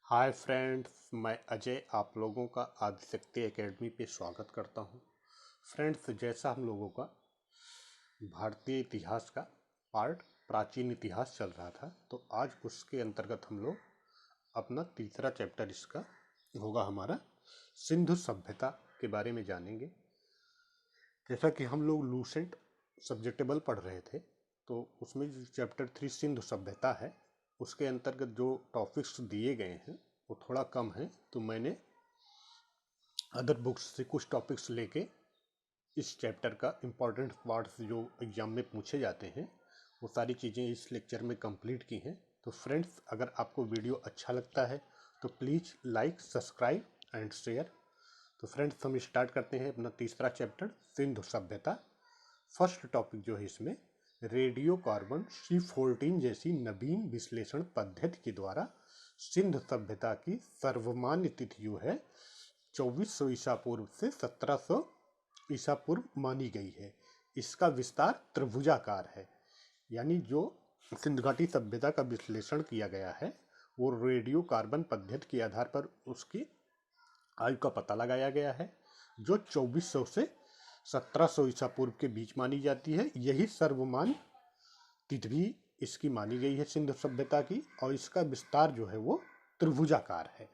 Hi friends, मैं अजय आप लोगों का आदिशक्ति एकेडमी पे स्वागत करता हूँ। फ्रेंड्स, जैसा हम लोगों का भारतीय इतिहास का पार्ट प्राचीन इतिहास चल रहा था, तो आज उसके अंतर्गत हम लोग अपना तीसरा चैप्टर इसका होगा हमारा सिंधु सभ्यता के बारे में जानेंगे। जैसा कि हम लोग लूसेंट सब्जेक्टेबल पढ़ रहे थे, तो उसमें जो चैप्टर 3 सिंधु सभ्यता है, उसके अंतर्गत जो टॉपिक्स दिए गए हैं वो थोड़ा कम है, तो मैंने अदर बुक्स से कुछ टॉपिक्स लेके इस चैप्टर का इम्पोर्टेंट पार्ट्स जो एग्जाम में पूछे जाते हैं वो सारी चीज़ें इस लेक्चर में कंप्लीट की हैं। तो फ्रेंड्स, अगर आपको वीडियो अच्छा लगता है तो please like, subscribe and share. तो फ्रेंड्स, हम स्टार्ट करते हैं अपना तीसरा चैप्टर सिंधु सभ्यता। फर्स्ट टॉपिक जो है इसमें रेडियो कार्बन C14 जैसी नवीन विश्लेषण पद्धति के द्वारा सिंधु सभ्यता की सर्वमान्य तिथि जो है 2400 ईसा पूर्व से 1700 ईसा पूर्व मानी गई है। इसका विस्तार त्रिभुजाकार है, यानी जो सिंधु घाटी सभ्यता का विश्लेषण किया गया है वो रेडियो कार्बन पद्धति के आधार पर उसकी आयु का पता लगाया गया है, जो 2400 से 1700 ईसा पूर्व के बीच मानी जाती है। यही सर्वमान्य तिथि भी इसकी मानी गई है सिंधु सभ्यता की, और इसका विस्तार जो है वो त्रिभुजाकार है।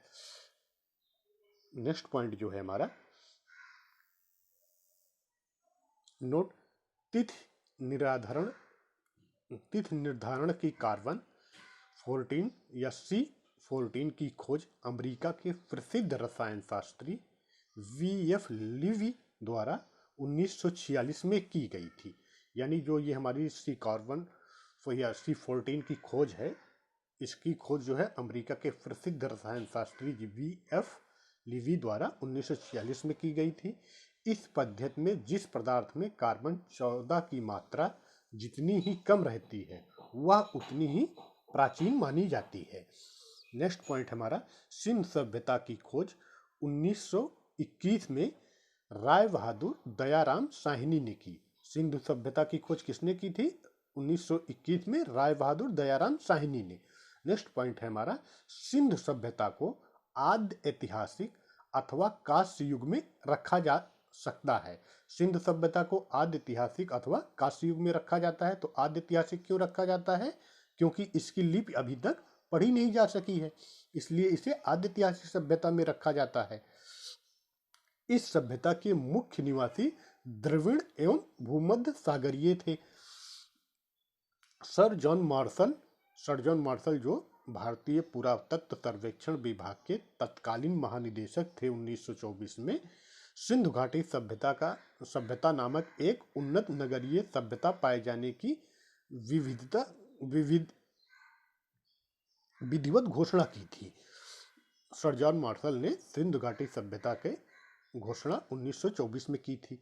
नेक्स्ट पॉइंट जो है हमारा नोट, तिथि निर्धारण की कार्बन 14 या C14 की खोज अमेरिका के प्रसिद्ध रसायन शास्त्री V.F. लीवी द्वारा 1946 में की गई थी। यानी जो ये हमारी कार्बन या C14 की खोज है, इसकी खोज जो है अमेरिका के प्रसिद्ध रसायन शास्त्री V.F. लीवी द्वारा 1946 में की गई थी। इस पद्धति में जिस पदार्थ में कार्बन 14 की मात्रा जितनी ही कम रहती है वह उतनी ही प्राचीन मानी जाती है। नेक्स्ट पॉइंट हमारा सिंधु सभ्यता की खोज 1921 में राय बहादुर दयाराम साहनी ने की। सिंधु सभ्यता की खोज किसने की थी? 1921 में राय बहादुर दयाराम साहनी ने। नेक्स्ट पॉइंट है हमारा सिंधु सभ्यता को आद्य ऐतिहासिक अथवा कांस्य युग में रखा जा सकता है। सिंधु सभ्यता को आद्य ऐतिहासिक अथवा कांस्य युग में रखा जाता है। तो आद्य ऐतिहासिक क्यों रखा जाता है? क्योंकि इसकी लिपि अभी तक पढ़ी नहीं जा सकी है, इसलिए इसे आद्य ऐतिहासिक सभ्यता में रखा जाता है। इस सभ्यता के मुख्य निवासी द्रविड़ एवं भूमध्य सागरीय थे। सर जॉन मार्शल जो भारतीय पुरातत्व सर्वेक्षण विभाग के तत्कालीन महानिदेशक थे, 1924 में सिंधु घाटी सभ्यता नामक एक उन्नत नगरीय सभ्यता पाए जाने की विधिवत घोषणा की थी। सर जॉन मार्शल ने सिंधु घाटी सभ्यता के घोषणा 1924 में की थी।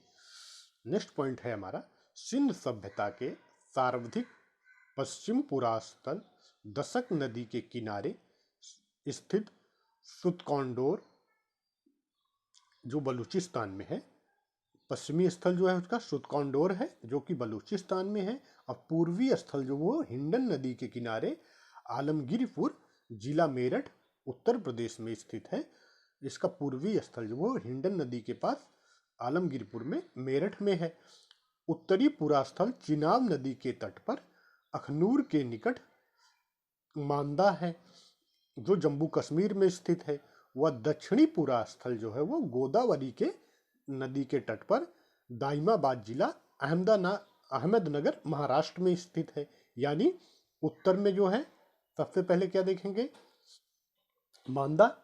नेक्स्ट पॉइंट है हमारा सिंधु सभ्यता के सर्वाधिक पश्चिम पुरास्थल दशक नदी के किनारे स्थित सुतकौंडोर जो बलूचिस्तान में है। पश्चिमी स्थल जो है उसका सुतकौंडोर है जो कि बलूचिस्तान में है, और पूर्वी स्थल जो वो हिंडन नदी के किनारे आलमगीरपुर जिला मेरठ उत्तर प्रदेश में स्थित है। इसका पूर्वी स्थल जो वो हिंडन नदी के पास आलमगीरपुर में मेरठ में है। उत्तरी पुरास्थल चिनाब नदी के तट पर अखनूर के निकट मांदा है जो जम्मू कश्मीर में स्थित है। वह दक्षिणी पुरास्थल जो है वो गोदावरी के नदी के तट पर दाइमाबाद जिला अहमदनगर महाराष्ट्र में स्थित है। यानी उत्तर में जो है सबसे पहले क्या देखेंगे? मांदा,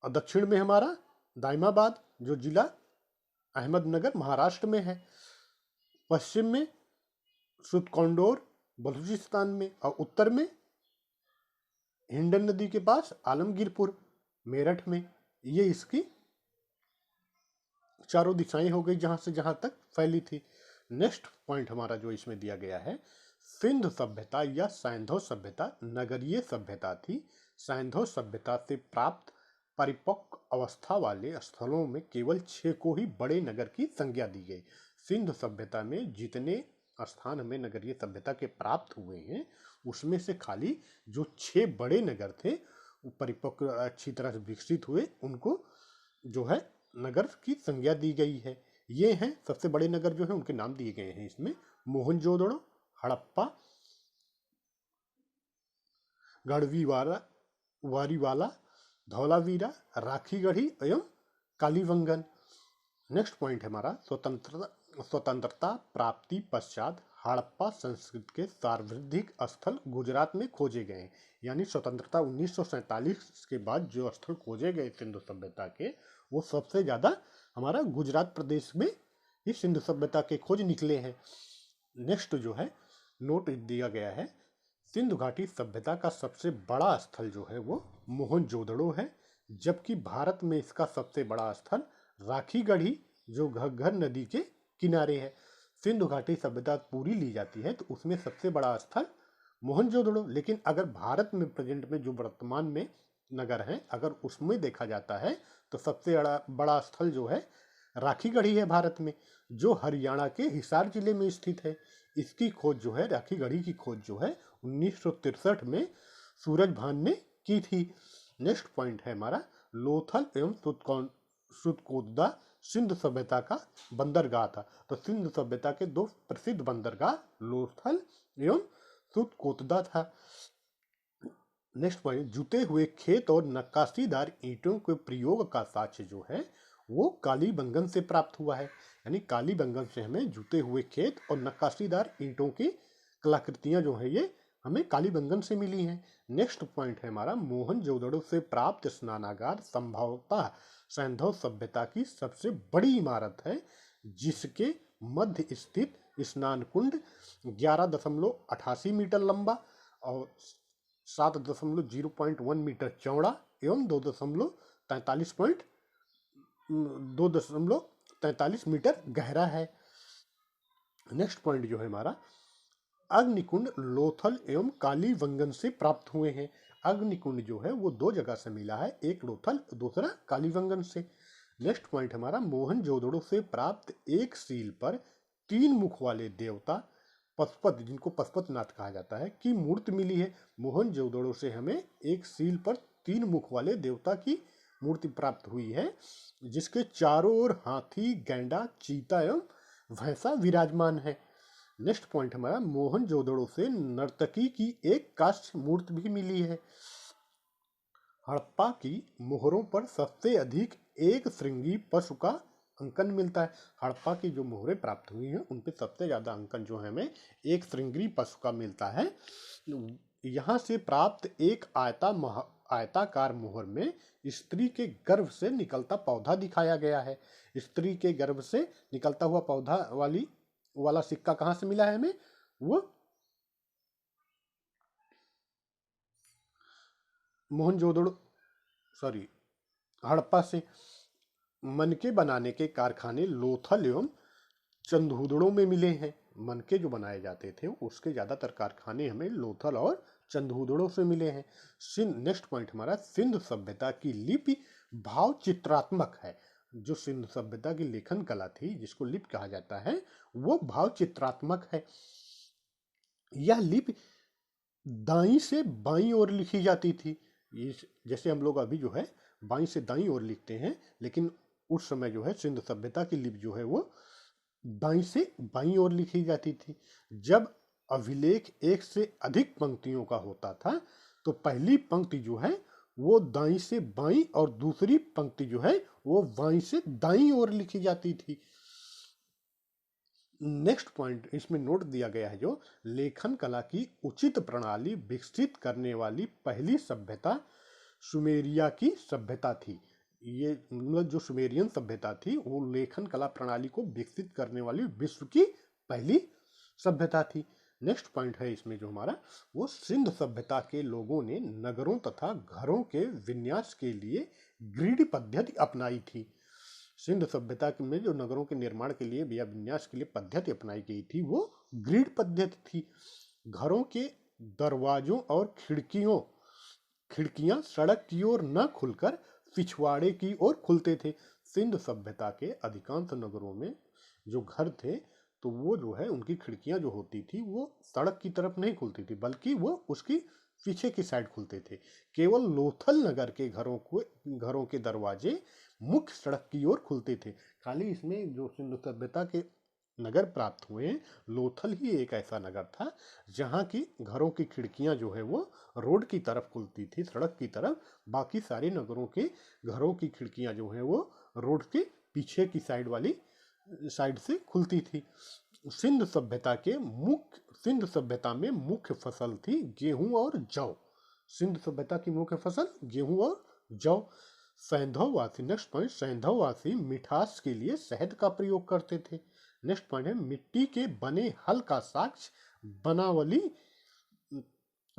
और दक्षिण में हमारा दाइमाबाद जो जिला अहमदनगर महाराष्ट्र में है। पश्चिम में सुतकौंडोर बलूचिस्तान में, और उत्तर में हिंडन नदी के पास आलमगीरपुर मेरठ में। ये इसकी चारों दिशाएं हो गई जहां से जहां तक फैली थी। नेक्स्ट पॉइंट हमारा जो इसमें दिया गया है सिंधु सभ्यता या सैंधव सभ्यता नगरीय सभ्यता थी। सैंधव सभ्यता से प्राप्त परिपक्व अवस्था वाले स्थलों में केवल 6 को ही बड़े नगर की संज्ञा दी गई। सिंधु सभ्यता में जितने स्थान हमें नगरीय सभ्यता के प्राप्त हुए हैं उसमें से खाली जो 6 बड़े नगर थे परिपक्व अच्छी तरह से विकसित हुए, उनको जो है नगर की संज्ञा दी गई है। ये हैं सबसे बड़े नगर जो है उनके नाम दिए गए हैं इसमें: मोहनजोदड़ो, हड़प्पा, गढ़वीवाला, वारीवाला, धौलावीरा, राखीगढ़ी एवं कालीबंगन। नेक्स्ट पॉइंट है हमारा स्वतंत्रता प्राप्ति पश्चात हड़प्पा संस्कृति के सर्वाधिक स्थल गुजरात में खोजे गए। यानी स्वतंत्रता 1947 के बाद जो स्थल खोजे गए सिंधु सभ्यता के, वो सबसे ज़्यादा हमारा गुजरात प्रदेश में ही सिंधु सभ्यता के खोज निकले हैं। नेक्स्ट जो है नोट दिया गया है, सिंधु घाटी सभ्यता का सबसे बड़ा स्थल जो है वो मोहनजोदड़ो है, जबकि भारत में इसका सबसे बड़ा स्थल राखीगढ़ी जो घग्गर नदी के किनारे है। सिंधु घाटी सभ्यता पूरी ली जाती है तो उसमें सबसे बड़ा स्थल मोहनजोदड़ो, लेकिन अगर भारत में प्रेजेंट में जो वर्तमान में नगर हैं, अगर उसमें देखा जाता है तो सबसे बड़ा स्थल जो है राखीगढ़ी है भारत में, जो हरियाणा के हिसार जिले में स्थित है। इसकी खोज जो है, राखीगढ़ी की खोज जो है 1963 में सूरजभान ने की थी। नेक्स्ट पॉइंट है हमारा लोथल एवं सुतकोदा सिंधु सभ्यता का बंदरगाह था। तो सिंधु सभ्यता के दो प्रसिद्ध बंदरगाह लोथल एवं सुतकोदा था। नेक्स्ट पॉइंट, जुते हुए खेत और नक्काशीदार ईंटों के प्रयोग का साक्ष्य जो है वो कालीबंगन से प्राप्त हुआ है। यानी कालीबंगन से हमें जुते हुए खेत और नक्काशीदार ईंटों की कलाकृतियां जो है ये हमें कालीबंगन से मिली हैं। नेक्स्ट पॉइंट है हमारा मोहनजोदड़ो से प्राप्त स्नानागार संभवतः सैंधव सभ्यता की सबसे बड़ी इमारत है, जिसके मध्य स्थित स्नान कुंड 11.88 मीटर लंबा और 7.01 मीटर चौड़ा एवं 2.43 मीटर गहरा है। नेक्स्ट पॉइंट जो है हमारा अग्निकुंड लोथल एवं कालीबंगन से प्राप्त हुए हैं। अग्निकुंड जो है वो दो जगह से मिला है, एक लोथल दूसरा कालीबंगन से। नेक्स्ट पॉइंट हमारा मोहनजोदड़ो से प्राप्त एक सील पर 3 मुख वाले देवता पशुपति, जिनको पशुपतिनाथ कहा जाता है, की मूर्ति मिली है। मोहनजोदड़ो से हमें एक सील पर 3 मुख वाले देवता की मूर्ति प्राप्त हुई है, जिसके चारों ओर हाथी, गैंडा, चीता एवं भैंसा विराजमान है। नेक्स्ट पॉइंट हमारा मोहनजोदड़ो से नर्तकी की एक काष्ठ मूर्ति भी मिली है। हड़प्पा की मोहरों पर सबसे अधिक एक श्रृंगी पशु का अंकन मिलता है। हड़प्पा की जो मोहरें प्राप्त हुई हैं उन पे सबसे ज़्यादा अंकन जो है हमें एक श्रृंगी पशु का मिलता है। यहाँ से प्राप्त एक आयताकार मोहर में स्त्री के गर्भ से निकलता पौधा दिखाया गया है। स्त्री के गर्भ से निकलता हुआ पौधा वाला सिक्का कहाँ से मिला है हमें? वो मोहनजोदड़ो हड़प्पा से। मनके बनाने के कारखाने लोथल एवं चंदूदड़ो में मिले हैं। मनके जो बनाए जाते थे उसके ज़्यादातर कारखाने हमें लोथल और चंदूदड़ो से मिले हैं। नेक्स्ट पॉइंट हमारा सिंधु सभ्यता की लिपि भाव चित्रात्मक है। जो सिंधु सभ्यता की लेखन कला थी, जिसको लिपि कहा जाता है, वो भाव चित्रात्मक है। यह लिपि दाईं से बाईं ओर लिखी जाती थी। जैसे हम लोग अभी जो है बाईं से दाईं ओर लिखते हैं, लेकिन उस समय जो है सिंधु सभ्यता की लिपि जो है वो दाईं से बाईं ओर लिखी जाती थी। जब अभिलेख एक से अधिक पंक्तियों का होता था तो पहली पंक्ति जो है वो दाईं से बाईं और दूसरी पंक्ति जो है वो बाईं से दाईं ओर लिखी जाती थी। नेक्स्ट पॉइंट इसमें नोट दिया गया है, जो लेखन कला की उचित प्रणाली विकसित करने वाली पहली सभ्यता सुमेरिया की सभ्यता थी। ये मतलब जो सुमेरियन सभ्यता थी वो लेखन कला प्रणाली को विकसित करने वाली विश्व की पहली सभ्यता थी। नेक्स्ट पॉइंट है इसमें जो हमारा, वो सिंधु सभ्यता के लोगों ने नगरों तथा घरों के विन्यास के लिए ग्रिड पद्धति अपनाई थी। सिंधु सभ्यता में जो नगरों के निर्माण के लिए या विन्यास के लिए पद्धति अपनाई गई थी वो ग्रिड पद्धति थी। घरों के दरवाजों और खिड़कियां सड़क की ओर न खुलकर पिछवाड़े की ओर खुलते थे। सिंधु सभ्यता के अधिकांश नगरों में जो घर थे तो वो जो है उनकी खिड़कियां जो होती थी वो सड़क की तरफ नहीं खुलती थी, बल्कि वो उसकी पीछे की साइड खुलते थे। केवल लोथल नगर के घरों के दरवाजे मुख्य सड़क की ओर खुलते थे। खाली इसमें जो सिंधु सभ्यता के नगर प्राप्त हुए, लोथल ही एक ऐसा नगर था जहाँ की घरों की खिड़कियां जो है वो रोड की तरफ खुलती थी, सड़क की तरफ। बाकी सारे नगरों के घरों की खिड़कियां जो है वो रोड के पीछे की साइड से खुलती थी। सिंधु सभ्यता में मुख्य फसल थी गेहूं और जौ। सिंधु सभ्यता की मुख्य फसल गेहूं और जौ। सैंधववासी, नेक्स्ट पॉइंट, सैंधववासी मिठास के लिए शहद का प्रयोग करते थे। नेक्स्ट पॉइंट है मिट्टी के बने हल का साक्ष्य बनावली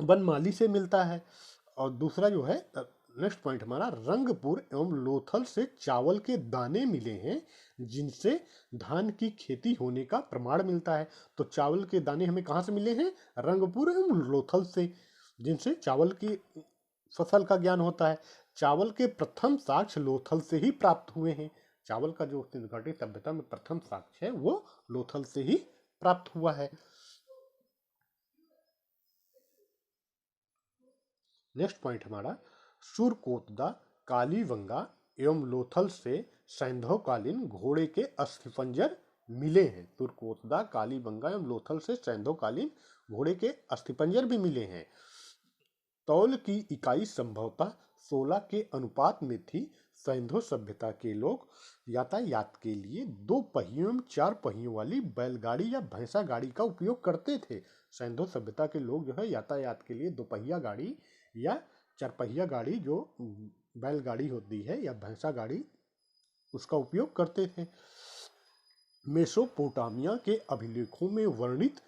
बनमाली से मिलता है। और दूसरा जो है नेक्स्ट पॉइंट हमारा, रंगपुर एवं लोथल से चावल के दाने मिले हैं जिनसे धान की खेती होने का प्रमाण मिलता है। तो चावल के दाने हमें कहाँ से मिले हैं? रंगपुर एवं लोथल से, जिनसे चावल की फसल का ज्ञान होता है। चावल के प्रथम साक्ष्य लोथल से ही प्राप्त हुए हैं। चावल का जो सिंधु घाटी सभ्यता में प्रथम साक्ष्य है वो लोथल से ही प्राप्त हुआ है। नेक्स्ट पॉइंट हमारा, सुरकोतदा, कालीबंगा एवं लोथल से सैंधवकालीन घोड़े के अस्थिपंजर मिले हैं। सुरकोतदा, कालीबंगा एवं लोथल से सैंधवकालीन घोड़े के अस्थिपंजर भी मिले हैं। तौल की इकाई संभवतः 16 के अनुपात में थी। सैंधव सभ्यता के लोग यातायात के लिए 2 पहियों एवं 4 पहियों वाली बैलगाड़ी या भैंसा गाड़ी का उपयोग करते थे। सैंधव सभ्यता के लोग जो है यातायात के लिए 2 पहिया गाड़ी या 4 पहिया गाड़ी, जो बैलगाड़ी होती है या भैंसा गाड़ी, उसका उपयोग करते थे। मेसोपोटामिया के अभिलेखों में वर्णित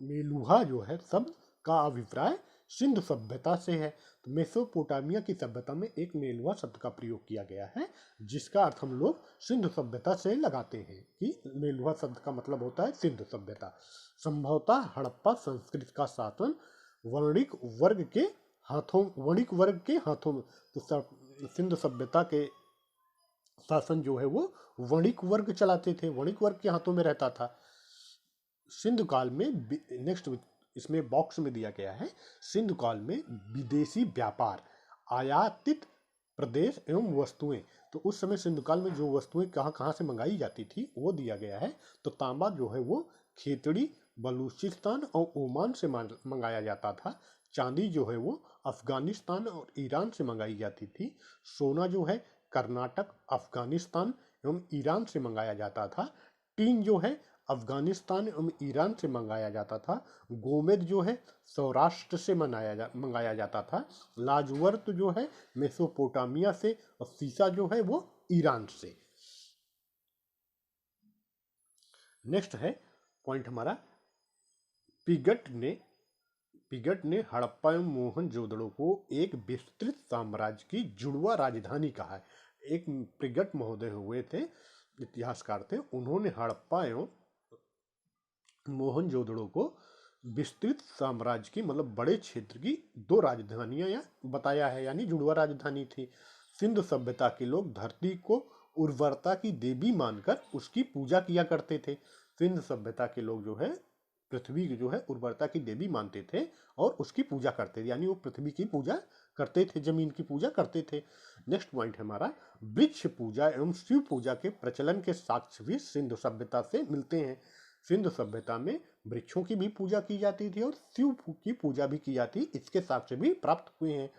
मेलुहा जो है शब्द का अभिप्राय सिंधु सभ्यता से है। तो मेसोपोटामिया की सभ्यता में एक मेलुहा शब्द का प्रयोग किया गया है, जिसका अर्थ हम लोग सिंधु सभ्यता से लगाते हैं कि मेलुहा शब्द का मतलब होता है सिंधु सभ्यता। संभवतः हड़प्पा संस्कृति का शासन वणिक वर्ग के हाथों में, तो सिंधु सभ्यता के शासन जो है वो वणिक वर्ग चलाते थे, वणिक वर्ग के हाथों में रहता था। सिंधु काल में, नेक्स्ट इसमें बॉक्स में दिया गया है, सिंधु काल में विदेशी व्यापार, आयातित प्रदेश एवं वस्तुएं। तो उस समय सिंधु काल में जो वस्तुएं कहाँ कहाँ से मंगाई जाती थी वो दिया गया है। तो तांबा जो है वो खेतड़ी, बलूचिस्तान और ओमान से मंगाया जाता था। चांदी जो है वो अफगानिस्तान और ईरान से मंगाई जाती थी। सोना जो है कर्नाटक, अफगानिस्तान एवं ईरान से मंगाया जाता था। टीन जो है अफगानिस्तान एवं ईरान से मंगाया जाता था। गोमेद जो है सौराष्ट्र से मंगाया जाता था। लाजवर्त जो है मेसोपोटामिया से, और सीसा जो है वो ईरान से। नेक्स्ट है पॉइंट हमारा, पिगट ने हड़प्पा एवं मोहनजोदड़ो को एक विस्तृत साम्राज्य की जुड़वा राजधानी कहा है। एक पिगट महोदय हुए थे, इतिहासकार थे, उन्होंने हड़प्पा एवं मोहनजोदड़ो को विस्तृत साम्राज्य की, मतलब बड़े क्षेत्र की 2 राजधानियां बताया है, यानी जुड़वा राजधानी थी। सिंधु सभ्यता के लोग धरती को उर्वरता की देवी मानकर उसकी पूजा किया करते थे। सिंधु सभ्यता के लोग जो है पृथ्वी की जो है उर्वरता की देवी मानते थे और उसकी पूजा करते थे, यानी वो पृथ्वी की पूजा करते थे, जमीन की पूजा करते थे। नेक्स्ट पॉइंट हमारा, वृक्ष पूजा एवं शिव पूजा के प्रचलन के साक्ष्य भी सिंधु सभ्यता से मिलते हैं। सिंधु सभ्यता में वृक्षों की भी पूजा की जाती थी और शिव की पूजा भी की जाती, इसके साक्ष्य भी प्राप्त हुए हैं।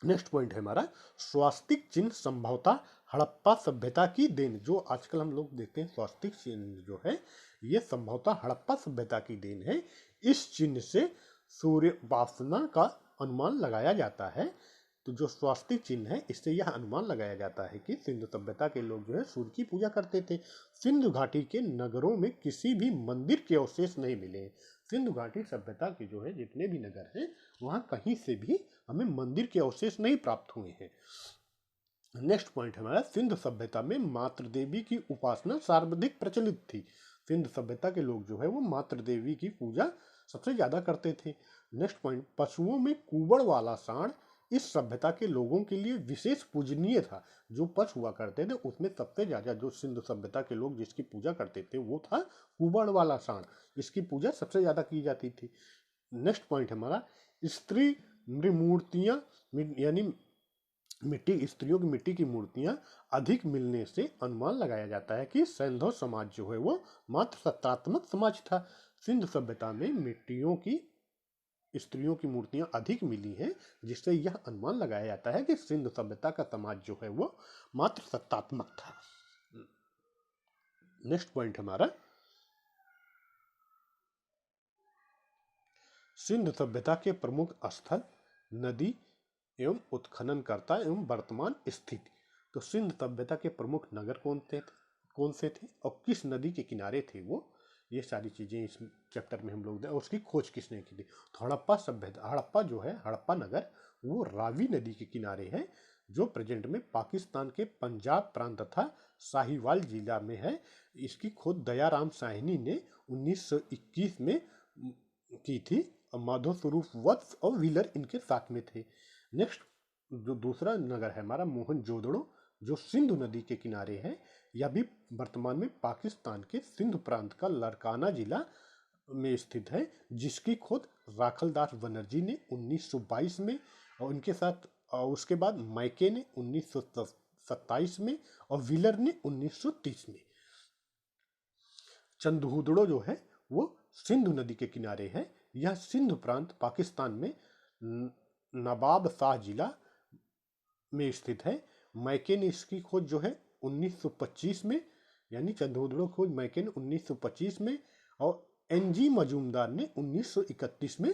नेक्स्ट पॉइंट है हमारा, स्वास्तिक चिन्ह संभवतः हड़प्पा सभ्यता की देन। जो आजकल हम लोग देखते हैं स्वास्तिक चिन्ह जो है ये संभवतः हड़प्पा सभ्यता की देन है। इस चिन्ह से सूर्योपासना का अनुमान लगाया जाता है। तो जो स्वास्तिक चिन्ह है इससे यह अनुमान लगाया जाता है कि सिंधु सभ्यता के लोग जो है सूर्य की पूजा करते थे। सिंधु घाटी के नगरों में किसी भी मंदिर के अवशेष नहीं मिले। सिंधु घाटी सभ्यता के जो है जितने भी नगर हैं वहाँ कहीं से भी हमें मंदिर के अवशेष नहीं प्राप्त हुए हैं। नेक्स्ट पॉइंट हमारा, सिंधु सभ्यता में मातृ देवी की उपासना सर्वाधिक प्रचलित थी। सिंधु सभ्यता के लोग जो है वो मातृ देवी की पूजा सबसे ज्यादा करते थे। नेक्स्ट पॉइंट, पशुओं में कुबड़ वाला सांड इस सभ्यता के लोगों के लिए विशेष पूजनीय था। जो पशु हुआ करते थे उसमें सबसे ज्यादा जो सिंधु सभ्यता के लोग जिसकी पूजा करते थे वो था कुबड़ वाला सांड। इसकी पूजा सबसे ज्यादा की जाती थी। नेक्स्ट पॉइंट हमारा स्त्री मूर्तियां, यानी मिट्टी, स्त्रियों की मिट्टी की मूर्तियां अधिक मिलने से अनुमान लगाया जाता है कि सैंधव समाज जो है वो मात्र सत्रात्मक समाज था। सिंधु सभ्यता में मिट्टियों की स्त्रियों की मूर्तियां अधिक मिली हैं, जिससे यह अनुमान लगाया जाता है कि सिंधु सभ्यता का समाज जो है वो मात्र सत्तात्मक था। नेक्स्ट पॉइंट हमारा सिंधु सभ्यता के प्रमुख स्थल, नदी एवं उत्खननकर्ता एवं वर्तमान स्थिति। तो सिंधु सभ्यता के प्रमुख नगर कौन से थे और किस नदी के किनारे थे वो, ये सारी चीजें इस चैप्टर में हम लोग और उसकी खोज किसने की थी। तो हड़प्पा सभ्यता, हड़प्पा जो है, हड़प्पा नगर वो रावी नदी के किनारे है, जो प्रेजेंट में पाकिस्तान के पंजाब प्रांत तथा साहिवाल जिला में है। इसकी खोज दयाराम साहनी ने 1921 में की थी। माधव स्वरूप वत्स और व्हीलर इनके साथ में थे। नेक्स्ट जो दूसरा नगर है हमारा मोहनजोदड़ो, जो सिंधु नदी के किनारे है। यह भी वर्तमान में पाकिस्तान के सिंधु प्रांत का लड़काना जिला में स्थित है, जिसकी खोज राखलदास बनर्जी ने 1922 में और उनके साथ, और उसके बाद माइके ने 1927 में और व्हीलर ने 1930 में। चंदहुदड़ो जो है वो सिंधु नदी के किनारे है। यह सिंधु प्रांत पाकिस्तान में नवाब शाह जिला में स्थित है। मैके ने इसकी खोज जो है 1925 में, यानी चंदहुदड़ो खोज मैके ने 1925 में और एनजी मजूमदार ने 1931 में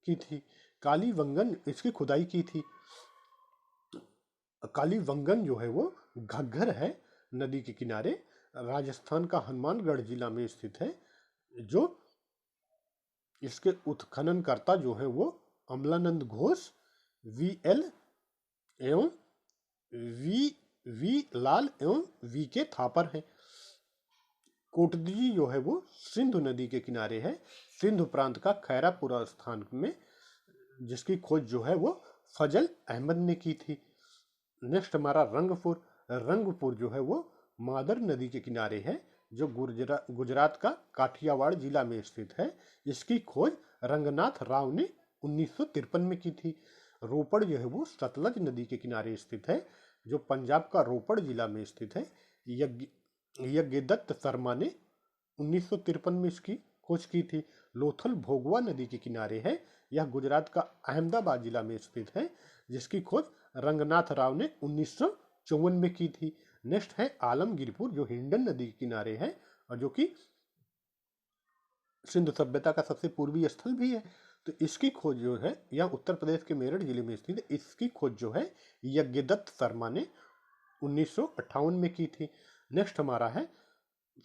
की थी। कालीवंगन इसकी खुदाई की थी। कालीवंगन जो है वो घग्गर है नदी के किनारे, राजस्थान का हनुमानगढ़ जिला में स्थित है। जो इसके उत्खननकर्ता जो है वो अमलानंद घोष, VL एवं वी लाल एवं VK थापर है। कोटदी जो है वो सिंधु नदी के किनारे है, सिंधु प्रांत का खैरापुरा स्थान में, जिसकी खोज जो है वो फजल अहमद ने की थी। नेक्स्ट हमारा रंगपुर। रंगपुर जो है वो मादर नदी के किनारे है, जो गुजरात का काठियावाड़ जिला में स्थित है। इसकी खोज रंगनाथ राव ने 1953 में की थी। रोपड़ जो है वो सतलज नदी के किनारे स्थित है, जो पंजाब का रोपड़ जिला में स्थित है। यज्ञदत्त शर्मा ने 1953 में इसकी खोज की थी। लोथल भोगवा नदी के किनारे है, यह गुजरात का अहमदाबाद जिला में स्थित है, जिसकी खोज रंगनाथ राव ने 1954 में की थी। नेक्स्ट है आलमगीरपुर, जो हिंडन नदी के किनारे है और जो कि सिंधु सभ्यता का सबसे पूर्वी स्थल भी है। तो इसकी खोज जो है यह उत्तर प्रदेश के मेरठ जिले में स्थित है। इसकी खोज जो है यज्ञदत्त शर्मा ने 1958 में की थी। नेक्स्ट हमारा है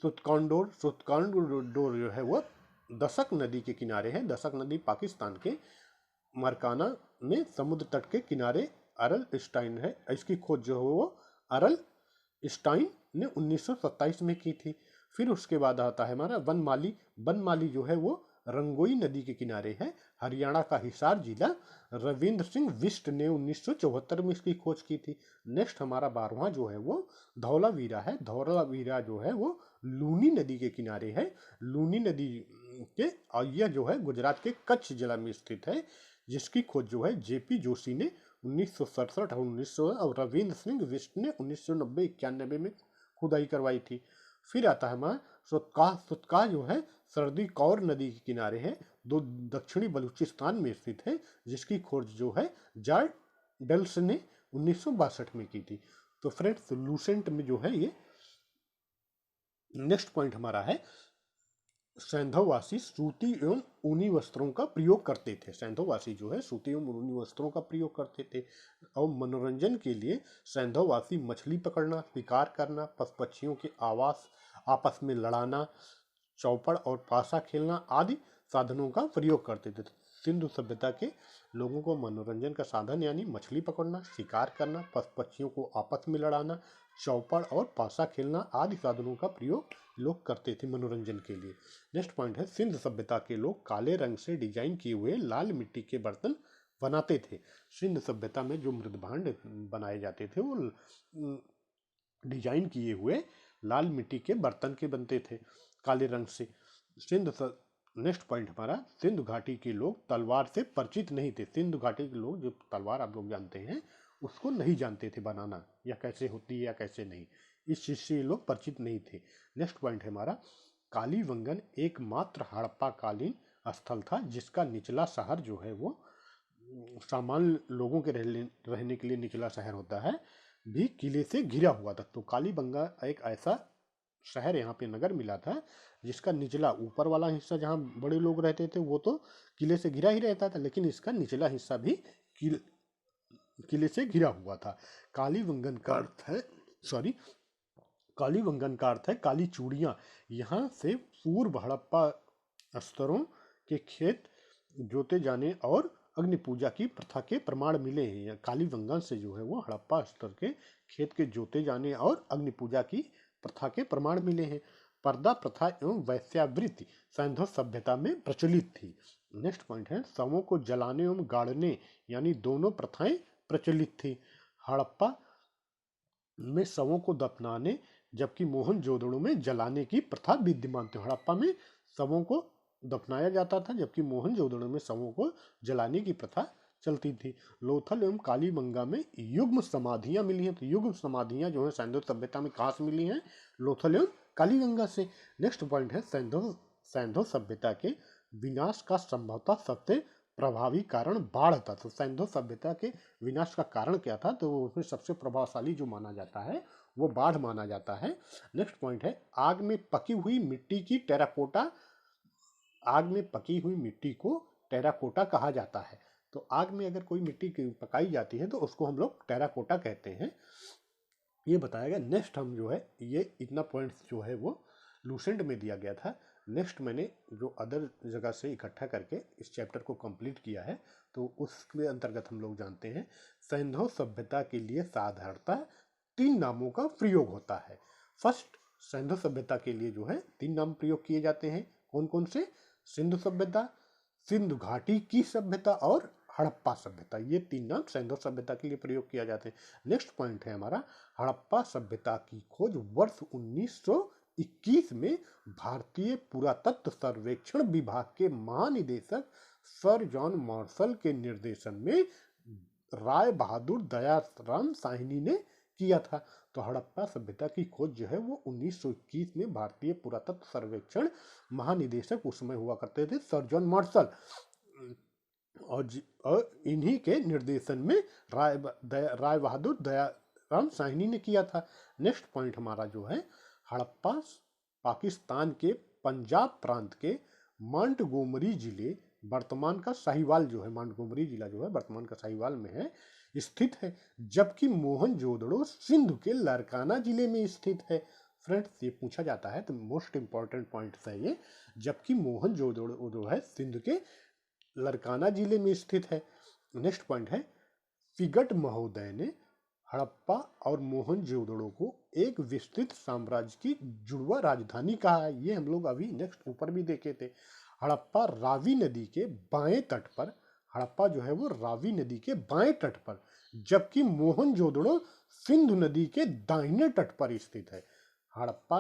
सुतकांडोर। सुतकांडोर जो है वो दशक नदी के किनारे है। दशक नदी पाकिस्तान के मरकाना में समुद्र तट के किनारे अरल स्टाइन है। इसकी खोज जो है वो अरल स्टाइन ने 1927 में की थी। फिर उसके बाद आता है हमारा बनमाली। बनमाली जो है वो रंगोई नदी के किनारे है, हरियाणा का हिसार जिला। रविंद्र सिंह बिष्ट ने 1974 में इसकी खोज की थी। नेक्स्ट हमारा 12वां जो है वो धौलावीरा है। धौलावीरा जो है वो लूनी नदी के किनारे है। लूनी नदी के, और यह जो है गुजरात के कच्छ जिला में स्थित है, जिसकी खोज जो है JP जोशी ने 1967 और 1900 और रविंद्र सिंह बिष्ट ने 1990-91 में खुदाई करवाई थी। फिर आता है हमारा सुतका। सुतका जो है सर्दी कौर नदी के किनारे है, दो दक्षिणी बलूचिस्तान में स्थित है, जिसकी खोज जो है जॉर्ज डेल्स ने 1962 में की थी। तो फ्रेंड्स लूसेंट में जो है ये नेक्स्ट पॉइंट हमारा है सैंधववासी सूती एवं ऊनी वस्त्रों का प्रयोग करते थे। सैंधववासी जो है सूती एवं ऊनी वस्त्रों का प्रयोग करते थे और मनोरंजन के लिए सैंधववासी मछली पकड़ना, शिकार करना, पशु पक्षियों के आवास आपस में लड़ाना, चौपड़ और पासा खेलना आदि साधनों का प्रयोग करते थे। सिंधु सभ्यता के लोगों को मनोरंजन का साधन यानी मछली पकड़ना, शिकार करना, पशु पक्षियों को आपस में लड़ाना, चौपड़ और पासा खेलना आदि साधनों का प्रयोग लोग करते थे मनोरंजन के लिए। नेक्स्ट पॉइंट है सिंधु सभ्यता के लोग काले रंग से डिजाइन किए हुए लाल मिट्टी के बर्तन बनाते थे। सिंधु सभ्यता में जो मृदभांड बनाए जाते थे वो डिजाइन किए हुए लाल मिट्टी के बर्तन के बनते थे काले रंग से। नेक्स्ट पॉइंट हमारा, सिंधु घाटी के लोग तलवार से परिचित नहीं थे। सिंधु घाटी के लोग, जो तलवार आप लोग जानते हैं, उसको नहीं जानते थे बनाना, या कैसे होती है या कैसे नहीं, इस चीज से ये लोग परिचित नहीं थे। नेक्स्ट पॉइंट है हमारा, कालीबंगन एकमात्र हड़प्पा कालीन स्थल था जिसका निचला शहर जो है वो सामान्य लोगों के रहने के लिए निचला शहर होता है, भी किले से घिरा हुआ था। तो कालीबंगा एक ऐसा शहर यहाँ पे नगर मिला था जिसका निचला, ऊपर वाला हिस्सा जहाँ बड़े लोग रहते थे वो तो किले से घिरा ही रहता था, लेकिन इसका निचला हिस्सा भी किले से घिरा हुआ था। कालीबंगन का अर्थ है, सॉरी, कालीबंगन का अर्थ है काली चूड़ियाँ। यहाँ से पूर्व हड़प्पा स्तरों के खेत जोते जाने और अग्नि पूजा की प्रथा के प्रमाण मिले हैं। कालीबंगन से जो है वो हड़प्पा स्तर के खेत के जोते जाने और अग्नि पूजा की प्रथा के प्रमाण मिले हैं। पर्दा प्रथा एवं वैश्यावृत्ति सैंधव सभ्यता में प्रचलित थी। नेक्स्ट पॉइंट है, शवों को जलाने एवं गाड़ने यानी दोनों प्रथाएं प्रचलित थी। हड़प्पा में शवों को दफनाने जबकि मोहनजोदड़ो में जलाने की प्रथा विद्यमान थी। हड़प्पा में शवों को दफनाया जाता था जबकि मोहनजोदड़ो में शवों को जलाने की प्रथा चलती थी। लोथल एवं कालीबंगा में युग्म समाधियां मिली हैं। तो युग्म समाधियां जो है सैंधव सभ्यता में कहाँ से मिली हैं? लोथल एवं कालीबंगा से। नेक्स्ट पॉइंट है, सैंधव सभ्यता के विनाश का संभवतः सबसे प्रभावी कारण बाढ़ था। तो सैंधव सभ्यता के विनाश का कारण क्या था? तो उसमें सबसे प्रभावशाली जो माना जाता है वो बाढ़ माना जाता है। नेक्स्ट पॉइंट है, आग में पकी हुई मिट्टी की टेराकोटा, आग में पकी हुई मिट्टी को टेराकोटा कहा जाता है। तो आग में अगर कोई मिट्टी पकाई जाती है तो उसको हम लोग टेराकोटा कहते हैं, ये बताया गया। नेक्स्ट हम जो है ये इतना पॉइंट्स जो है वो लूसेंट में दिया गया था। नेक्स्ट मैंने जो अदर जगह से इकट्ठा करके इस चैप्टर को कंप्लीट किया है, तो उसके अंतर्गत हम लोग जानते हैं सैंधव सभ्यता के लिए साधारणतः 3 नामों का प्रयोग होता है। फर्स्ट, सैंधव सभ्यता के लिए जो है 3 नाम प्रयोग किए जाते हैं। कौन कौन से? सिंधु सभ्यता, सिंधु घाटी की सभ्यता और हड़प्पा सभ्यता। ये 3 नाम सैंधव सभ्यता के लिए प्रयोग किया जाते हैं। नेक्स्ट पॉइंट है हमारा, हड़प्पा सभ्यता की खोज वर्ष 1921 में भारतीय पुरातत्व सर्वेक्षण विभाग के महानिदेशक सर जॉन मार्शल के निर्देशन में राय बहादुर दयाराम साहनी ने किया था। तो हड़प्पा सभ्यता की खोज जो है वो 1921 में भारतीय पुरातत्व सर्वेक्षण महानिदेशक उस समय हुआ करते थे सर जॉन मार्शल, और इन्हीं के निर्देशन में राय बहादुर दयाराम साहनी ने किया था। नेक्स्ट पॉइंट हमारा जो है, हड़प्पा पाकिस्तान के पंजाब प्रांत के मांटगोमरी जिले, वर्तमान का साहिवाल जो है, मांटगोमरी जिला जो है वर्तमान का साहिवाल में है, स्थित है, जबकि मोहनजोदड़ो सिंध के लरकाना जिले में स्थित है। फ्रेंड्स, ये पूछा जाता है तो मोस्ट इंपॉर्टेंट पॉइंट है ये, जबकि मोहनजोदड़ो जो है सिंध के लरकाना जिले में स्थित है। नेक्स्ट पॉइंट है, फिगट महोदय ने हड़प्पा और मोहनजोदड़ो को एक विस्तृत साम्राज्य की जुड़वा राजधानी कहा है। ये हम लोग अभी नेक्स्ट ऊपर भी देखे थे। हड़प्पा रावी नदी के बाएं तट पर, हड़प्पा जो है वो रावी नदी के बाएं तट पर, जबकि मोहनजोदड़ो सिंधु नदी के दाहिने तट पर स्थित है। हड़प्पा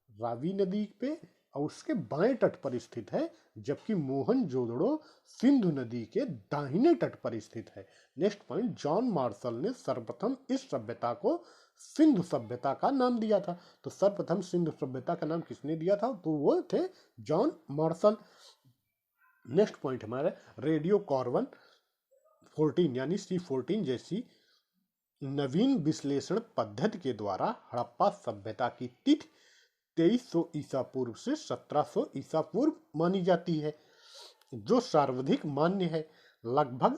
रावी नदी पे और उसके बाएं तट पर स्थित है, जबकि मोहनजोदड़ो सिंधु नदी के दाहिने तट पर स्थित है। नेक्स्ट पॉइंट, जॉन मार्शल ने सर्वप्रथम इस सभ्यता को सिंधु सभ्यता का नाम दिया था। तो सर्वप्रथम सिंधु सभ्यता का नाम किसने दिया था? तो वो थे जॉन मार्शल। नेक्स्ट पॉइंट हमारा, रेडियो कार्बन 14 यानी C14 जैसी नवीन विश्लेषण पद्धति के द्वारा हड़प्पा सभ्यता की तिथि 2300 ईसा पूर्व से 1700 ईसा पूर्व मानी जाती है, जो सर्वाधिक मान्य है। लगभग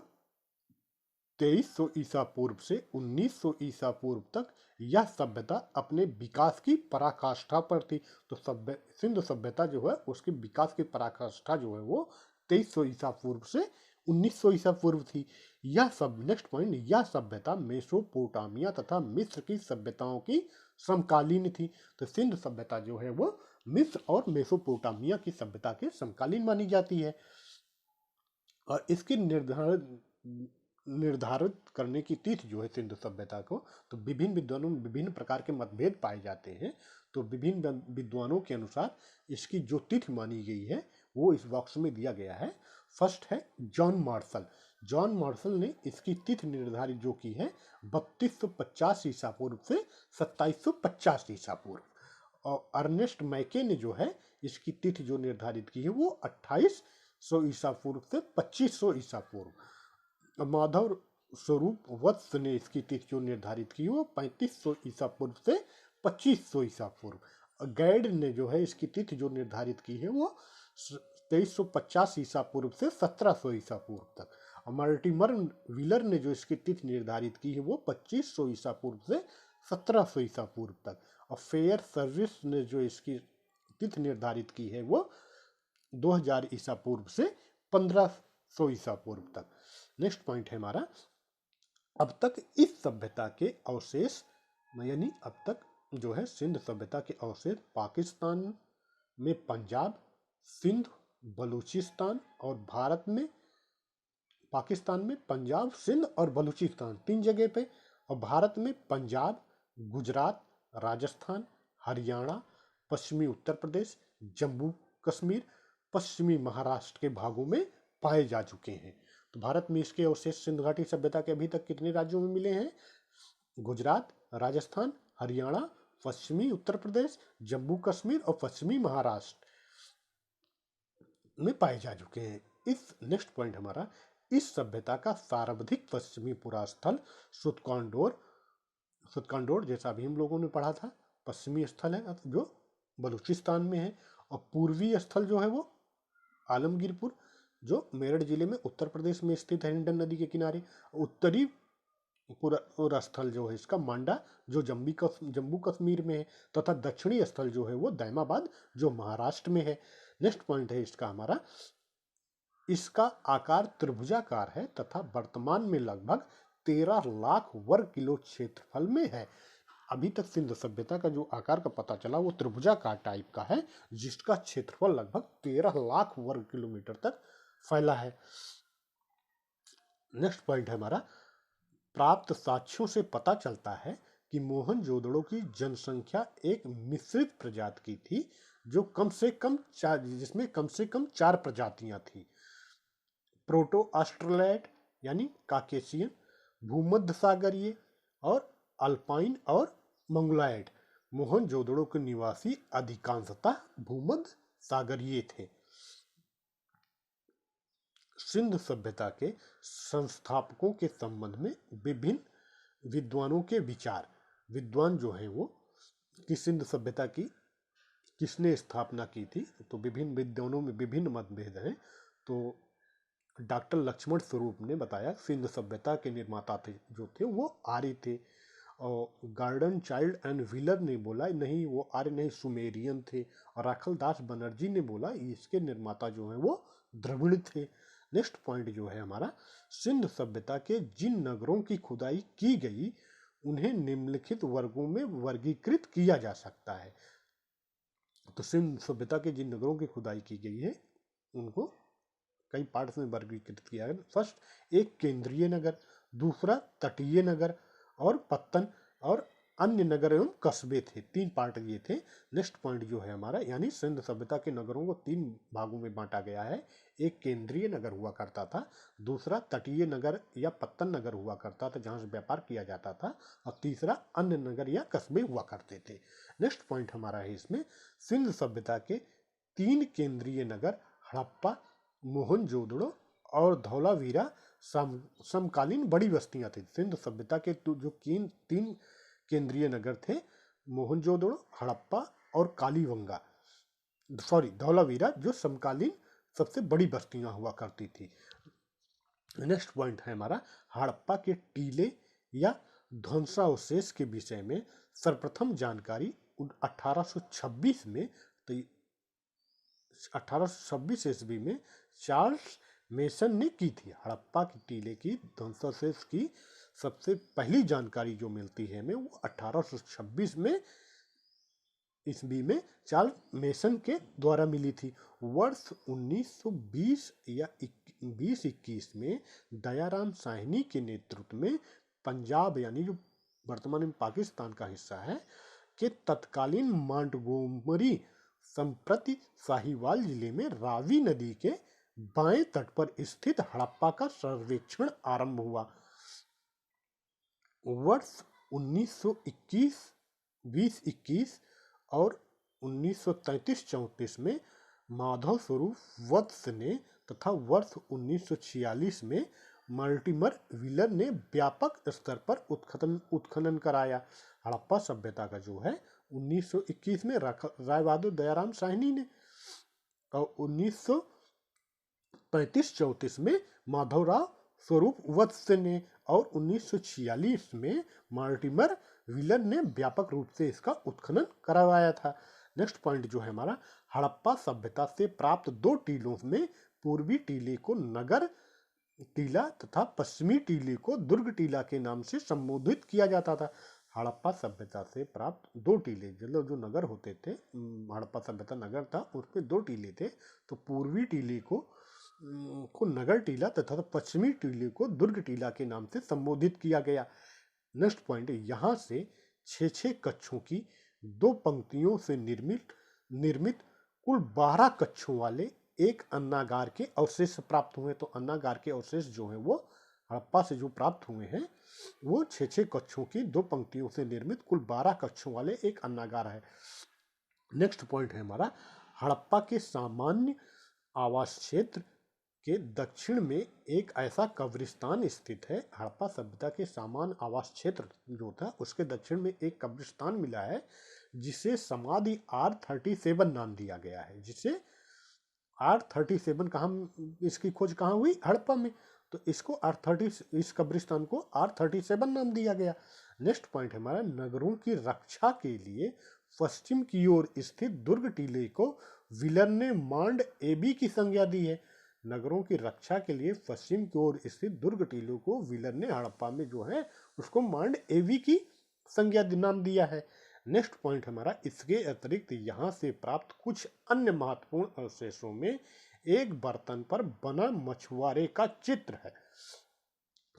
2300 ईसा पूर्व से 1900 ईसा पूर्व तक यह सभ्यता अपने विकास की पराकाष्ठा पर थी। तो सिंधु सभ्यता जो है उसके विकास की पराकाष्ठा जो है वो 2300 ईसा पूर्व से 1900 ईसा पूर्व थी। यह सब, नेक्स्ट पॉइंट, यह सभ्यता मेसोपोटामिया तथा मिस्र की सभ्यताओं की समकालीन थी। तो सिंधु सभ्यता जो है वो मिस्र और मेसोपोटामिया की सभ्यता के समकालीन मानी जाती है। और इसकी निर्धारित करने की तिथि जो है सिंधु सभ्यता को, तो विभिन्न विद्वानों में विभिन्न प्रकार के मतभेद पाए जाते हैं। तो विभिन्न विद्वानों के अनुसार इसकी जो तिथि मानी गई है वो इस बॉक्स में दिया गया है। फर्स्ट है जॉन मार्शल। जॉन मार्शल ने इसकी तिथि निर्धारित जो की है 3250 ईसा पूर्व से 2750 ईसा पूर्व। और अर्नेस्ट मैके ने जो है इसकी तिथि जो निर्धारित की है वो 2800 ईसा पूर्व से 2500 ईसा पूर्व। माधव स्वरूप वत्स ने इसकी तिथि जो निर्धारित की वो 3500 ईसा पूर्व से 2500 ईसा पूर्व। गैड ने जो है इसकी तिथि जो निर्धारित की है वो 2350 ईसा पूर्व से 1700 ईसा पूर्व तक। मल्टीमर व्हीलर ने जो इसकी तिथि निर्धारित की है वो 2500 ईसा पूर्व से 1700 ईसा पूर्व तक। और फेयर सर्विस ने जो इसकी तिथि निर्धारित की है वो 2000 ईसा पूर्व से 1500 ईसा पूर्व तक। नेक्स्ट पॉइंट है हमारा, अब तक इस सभ्यता के अवशेष, यानी अब तक जो है सिंध सभ्यता के अवशेष पाकिस्तान में पंजाब, सिंध, बलूचिस्तान और भारत में, पाकिस्तान में पंजाब, सिंध और बलूचिस्तान 3 जगह पे, और भारत में पंजाब, गुजरात, राजस्थान, हरियाणा, पश्चिमी उत्तर प्रदेश, जम्मू कश्मीर, पश्चिमी महाराष्ट्र के भागों में पाए जा चुके हैं। तो भारत में इसके अवशेष सिंधु घाटी सभ्यता के अभी तक कितने राज्यों में मिले हैं? गुजरात, राजस्थान, हरियाणा, पश्चिमी उत्तर प्रदेश, जम्मू कश्मीर और पश्चिमी महाराष्ट्र में पाए जा चुके हैं। इस नेक्स्ट पॉइंट हमारा, इस सभ्यता का सर्वाधिक पश्चिमी पुरास्थल सुतकांडोर जैसा अभी हम लोगों ने पढ़ा था, पश्चिमी स्थल है जो बलूचिस्तान में है। और पूर्वी स्थल जो है वो आलमगीरपुर जो मेरठ जिले में उत्तर प्रदेश में स्थित है, हिंडन नदी के किनारे। उत्तरी पूरा स्थल जो है इसका मांडा जो जम्मू कश्मीर में है, तथा दक्षिणी स्थल जो है वो दैमाबाद जो महाराष्ट्र में है। नेक्स्ट पॉइंट है इसका हमारा, इसका आकार त्रिभुजाकार है तथा वर्तमान में लगभग 13 लाख वर्ग किलो क्षेत्रफल में है। अभी तक सिंधु सभ्यता का जो आकार का पता चला वो त्रिभुजाकार टाइप का है, जिसका क्षेत्रफल लगभग 13 लाख वर्ग किलोमीटर तक फैला है। नेक्स्ट पॉइंट है हमारा, प्राप्त साक्ष्यों से पता चलता है कि मोहनजोदड़ो की जनसंख्या एक मिश्रित प्रजाति की थी, जो जिसमें कम से कम 4 प्रजातियां थी। प्रोटो ऑस्ट्रेलैट यानी काकेशियन, भूमध्य सागरीय और अल्पाइन और मंगोलॉयड। मोहनजोदड़ो के निवासी अधिकांशतः भूमध्य सागरीय थे। सिंधु सभ्यता के संस्थापकों के संबंध में विभिन्न विद्वानों के विचार। विद्वान जो हैं वो कि सिंधु सभ्यता की किसने स्थापना की थी, तो विभिन्न विद्वानों में विभिन्न मतभेद हैं। तो डॉक्टर लक्ष्मण स्वरूप ने बताया सिंधु सभ्यता के निर्माता थे जो थे वो आर्य थे। और गार्डन चाइल्ड एंड व्हीलर ने बोला नहीं वो आर्य नहीं सुमेरियन थे। और राखलदास बनर्जी ने बोला इसके निर्माता जो हैं वो द्रविड़ थे। नेक्स्ट पॉइंट जो है हमारा, सिंधु सभ्यता के जिन नगरों की खुदाई की गई उन्हें निम्नलिखित वर्गों में वर्गीकृत किया जा सकता है। तो सिंधु सभ्यता के जिन नगरों की खुदाई की गई है उनको कई पार्ट्स में वर्गीकृत किया है। फर्स्ट, एक केंद्रीय नगर, दूसरा तटीय नगर और पत्तन और अन्य नगर एवं कस्बे थे। 3 पार्ट ये थे। नेक्स्ट पॉइंट जो है हमारा, यानी सिंधु सभ्यता के नगरों को 3 भागों में बांटा गया है। एक केंद्रीय नगर हुआ करता था, दूसरा तटीय नगर या पत्तन नगर हुआ करता था जहां से व्यापार किया जाता था, और तीसरा अन्य नगर या कस्बे हुआ करते थे। नेक्स्ट पॉइंट हमारा है इसमें, सिंधु सभ्यता के 3 केंद्रीय नगर हड़प्पा, मोहनजोदड़ो और धौलावीरा समकालीन बड़ी बस्तियां थी। सिंधु सभ्यता के जो 3 केंद्रीय नगर थे, मोहनजोदड़ो, हड़प्पा और कालीबंगा, धौलावीरा, जो समकालीन सबसे बड़ी बस्तियां हुआ करती थी। नेक्स्ट पॉइंट है हमारा, हड़प्पा के टीले या ध्वंसावशेष के विषय में सर्वप्रथम जानकारी 1826 में 1826 ईस्वी में चार्ल्स मेसन ने की थी। हड़प्पा के टीले की ध्वंसावशेष की सबसे पहली जानकारी जो मिलती है हमें वो 1826 में ईस्वी में चार्ल्स मेसन के द्वारा मिली थी। वर्ष 1920 या 2021 में दयाराम साहनी के नेतृत्व में पंजाब यानी जो वर्तमान में पाकिस्तान का हिस्सा है के तत्कालीन मॉन्टगोमरी संप्रति साहिवाल जिले में रावी नदी के बाएं तट पर स्थित हड़प्पा का सर्वेक्षण आरंभ हुआ। वर्ष 1921 2021 और 1933-34 में माधव स्वरूप वत्स ने तथा वर्ष 1946 में मल्टीमर व्हीलर ने व्यापक स्तर पर उत्खनन कराया। हड़प्पा सभ्यता का जो है 1921 में राय बहादुर दयाराम साहनी ने और 1935-34 में माधवराव स्वरूप वत्स ने और 1946 में मार्टिमर व्हीलर ने व्यापक रूप से इसका उत्खनन करवाया था। नेक्स्ट पॉइंट जो है हमारा, हड़प्पा सभ्यता से प्राप्त दो टीलों में पूर्वी टीले को नगर टीला तथा पश्चिमी टीले को दुर्ग टीला के नाम से संबोधित किया जाता था। हड़प्पा सभ्यता से प्राप्त दो टीले, जो नगर होते थे, हड़प्पा सभ्यता नगर था, उसमें दो टीले थे। तो पूर्वी टीले को नगर टीला तथा पश्चिमी टीले को दुर्ग टीला के नाम से संबोधित किया गया। नेक्स्ट पॉइंट, यहाँ से 6 कक्षों की दो पंक्तियों से निर्मित कुल 12 कक्षों वाले एक अन्नागार के अवशेष प्राप्त हुए। तो अन्नागार के अवशेष जो है वो हड़प्पा से जो प्राप्त हुए हैं वो 6 कक्षों की दो पंक्तियों से निर्मित कुल 12 कक्षों वाले एक अन्नागार है। नेक्स्ट पॉइंट है हमारा, हड़प्पा के सामान्य आवास क्षेत्र के दक्षिण में एक ऐसा कब्रिस्तान स्थित है। हड़प्पा सभ्यता के सामान्य आवास क्षेत्र जो था उसके दक्षिण में एक कब्रिस्तान मिला है जिसे समाधि R37 नाम दिया गया है। जिसे R37 इसकी खोज कहाँ हुई? हड़प्पा में। तो इसको इस कब्रिस्तान को R37 नाम दिया गया। नेक्स्ट पॉइंट है हमारा, नगरों की रक्षा के लिए पश्चिम की ओर स्थित दुर्ग टीले को व्हीलर ने मांड एबी की संज्ञा दी है। नगरों की रक्षा के लिए पश्चिम की ओर स्थित दुर्ग टीले को व्हीलर ने हड़प्पा में जो है उसको मांड एबी की संज्ञा नाम दिया है। नेक्स्ट पॉइंट हमारा, इसके अतिरिक्त यहाँ से प्राप्त कुछ अन्य महत्वपूर्ण अवशेषों में एक बर्तन पर बना मछुआरे का चित्र है,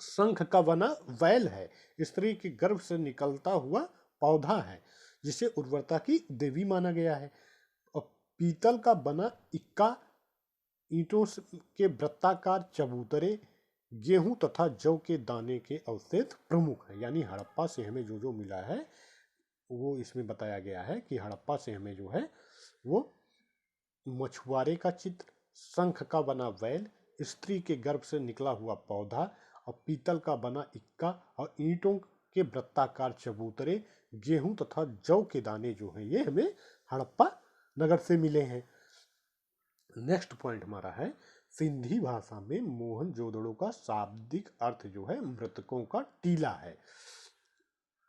शंख का बना बैल है, स्त्री के गर्भ से निकलता हुआ पौधा है जिसे उर्वरता की देवी माना गया है, और पीतल का बना इक्का, ईंटों के वृत्ताकार चबूतरे, गेहूं तथा जौ के दाने के अवशेष प्रमुख है। यानी हड़प्पा से हमें जो मिला है वो इसमें बताया गया है कि हड़प्पा से हमें जो है वो मछुआरे का चित्र, शंख का बना बैल, स्त्री के गर्भ से निकला हुआ पौधा और पीतल का बना इक्का और ईंटों के वृत्ताकार चबूतरे, गेहूं तथा जौ के दाने जो हैं ये हमें हड़प्पा नगर से मिले हैं। नेक्स्ट पॉइंट हमारा है, सिंधी भाषा में मोहनजोदड़ो का शाब्दिक अर्थ जो है मृतकों का टीला है।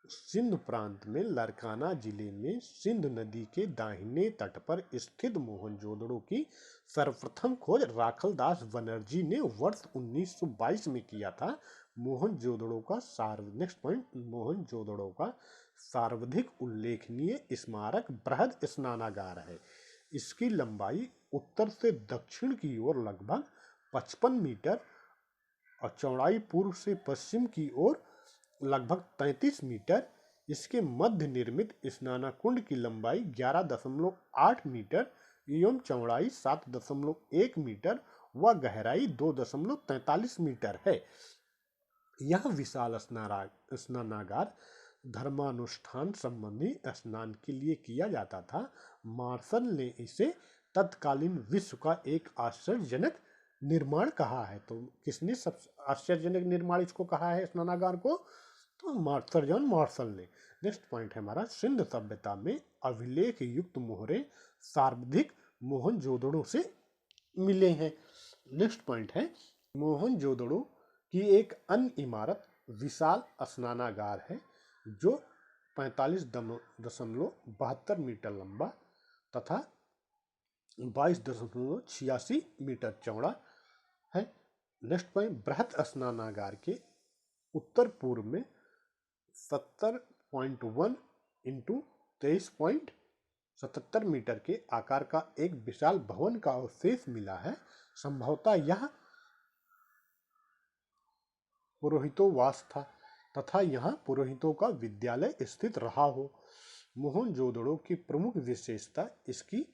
सिंध प्रांत में लरकाना जिले में सिंध नदी के दाहिने तट पर स्थित मोहनजोदड़ो की सर्वप्रथम खोज राखलदास बनर्जी ने वर्ष 1922 में किया था। मोहनजोदड़ो का सर्वाधिक उल्लेखनीय स्मारक बृहद स्नानागार है। इसकी लंबाई उत्तर से दक्षिण की ओर लगभग 55 मीटर और चौड़ाई पूर्व से पश्चिम की ओर लगभग 33 मीटर। इसके मध्य निर्मित स्नानकुंड की लंबाई 11.8 मीटर एवं चौड़ाई 7.1 मीटर व गहराई 2.43 मीटर है। यह विशाल स्नानागार धर्मानुष्ठान संबंधी स्नान के लिए किया जाता था। मार्शल ने इसे तत्कालीन विश्व का एक आश्चर्यजनक निर्माण कहा है। तो किसने सबसे आश्चर्यजनक निर्माण इसको कहा है स्नानागार को? तो सर जॉन मार्शल ने। नेक्स्ट पॉइंट है हमारा, सिंध सभ्यता में अभिलेख युक्त मोहरे सर्वाधिक मोहनजोदड़ो से मिले हैं। नेक्स्ट पॉइंट है, मोहनजोदड़ो की एक अन्य इमारत विशाल स्नानागार है जो 45.72 मीटर लंबा तथा 22.86 मीटर चौड़ा है। नेक्स्ट पॉइंट, बृहत स्नानागार के उत्तर पूर्व में 70.1 इंटू 23.77 मीटर के आकार का एक विशाल भवन का अवशेष मिला है। संभवतः यह पुरोहितों वास था तथा यहाँ पुरोहितों का विद्यालय स्थित रहा हो। मोहनजोदड़ो की प्रमुख विशेषता इसकी